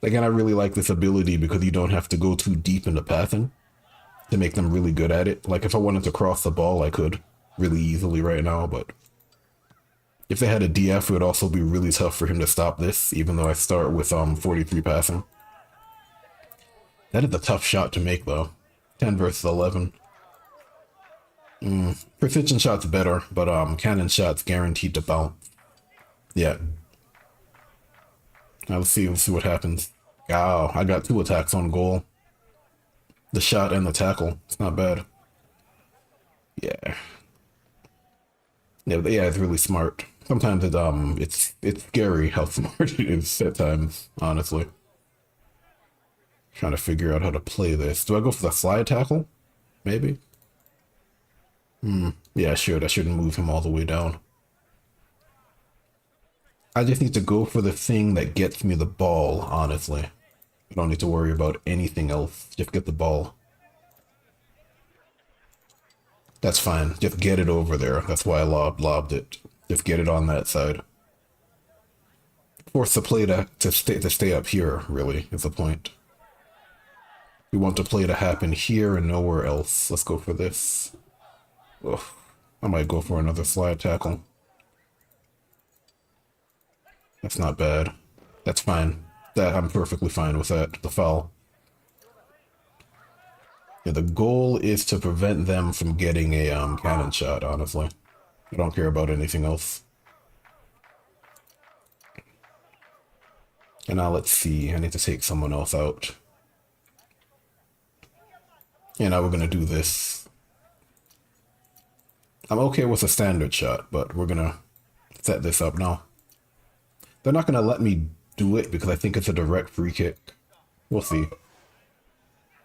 Again, I really like this ability because you don't have to go too deep into passing to make them really good at it. Like, if I wanted to cross the ball, I could really easily right now, but if they had a DF, it would also be really tough for him to stop this, even though I start with 43 passing. That is a tough shot to make, though. 10 versus 11. Precision shot's better, but cannon shot's guaranteed to bounce. Yeah. Now let's see what happens. Wow, I got 2 attacks on goal. The shot and the tackle. It's not bad. Yeah. Yeah, but yeah, it's really smart. Sometimes it's scary how smart it is at times, honestly. Trying to figure out how to play this. Do I go for the slide tackle? Maybe? Yeah, I should. I shouldn't move him all the way down. I just need to go for the thing that gets me the ball, honestly. I don't need to worry about anything else. Just get the ball. That's fine. Just get it over there. That's why I lobbed it. Just get it on that side. Force the play to stay up here, really, is the point. We want the play to happen here and nowhere else. Let's go for this. Ugh. I might go for another slide tackle. That's not bad. That's fine. I'm perfectly fine with that. The foul. Yeah, the goal is to prevent them from getting a cannon shot, honestly. I don't care about anything else. And now let's see. I need to take someone else out. And now we're going to do this. I'm okay with a standard shot, but we're going to set this up now. They're not going to let me do it because I think it's a direct free kick. We'll see.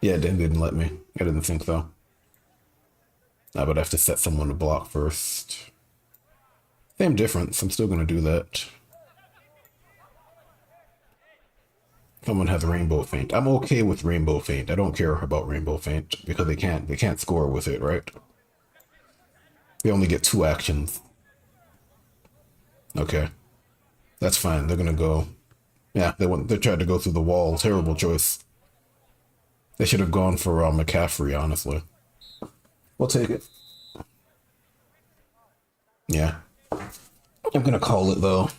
Yeah, they didn't let me. I didn't think so. I would have to set someone to block first. Same difference. I'm still going to do that. Someone has Rainbow Feint. I'm okay with Rainbow Feint. I don't care about Rainbow Feint because they can't score with it, right? They only get 2 actions. Okay. That's fine. They're gonna go. Yeah, they tried to go through the wall. Terrible choice. They should have gone for McCaffrey, honestly. We'll take it. Yeah. I'm gonna call it though.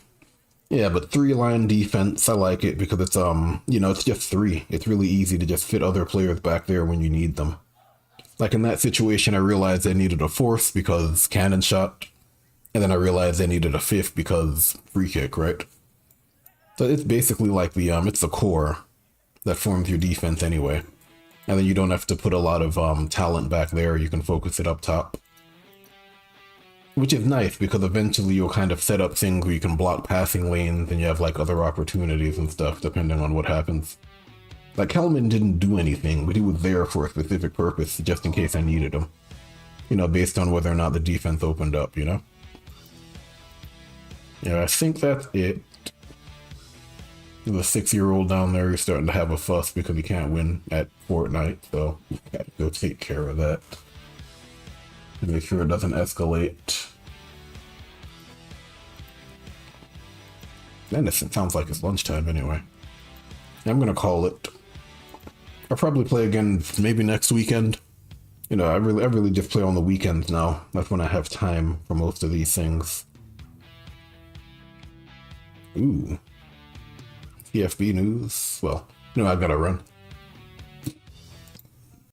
Yeah, but 3-line defense, I like it because it's you know, it's just 3. It's really easy to just fit other players back there when you need them. Like in that situation, I realized I needed a 4th because cannon shot. And then I realized I needed a 5th because free kick, right? So it's basically like the, it's the core that forms your defense anyway. And then you don't have to put a lot of talent back there. You can focus it up top. which is nice because eventually you'll kind of set up things where you can block passing lanes and you have like other opportunities and stuff depending on what happens. Like Hellman didn't do anything, but he was there for a specific purpose just in case I needed him. You know, based on whether or not the defense opened up, you know? Yeah, I think that's it. There's a 6-year-old down there who's starting to have a fuss because he can't win at Fortnite, so we gotta go take care of that. Make sure it doesn't escalate. And it sounds like it's lunchtime anyway. I'm gonna call it. I'll probably play again maybe next weekend. You know, I really just play on the weekends now. That's when I have time for most of these things. Ooh. TFB news. Well, no, I gotta run.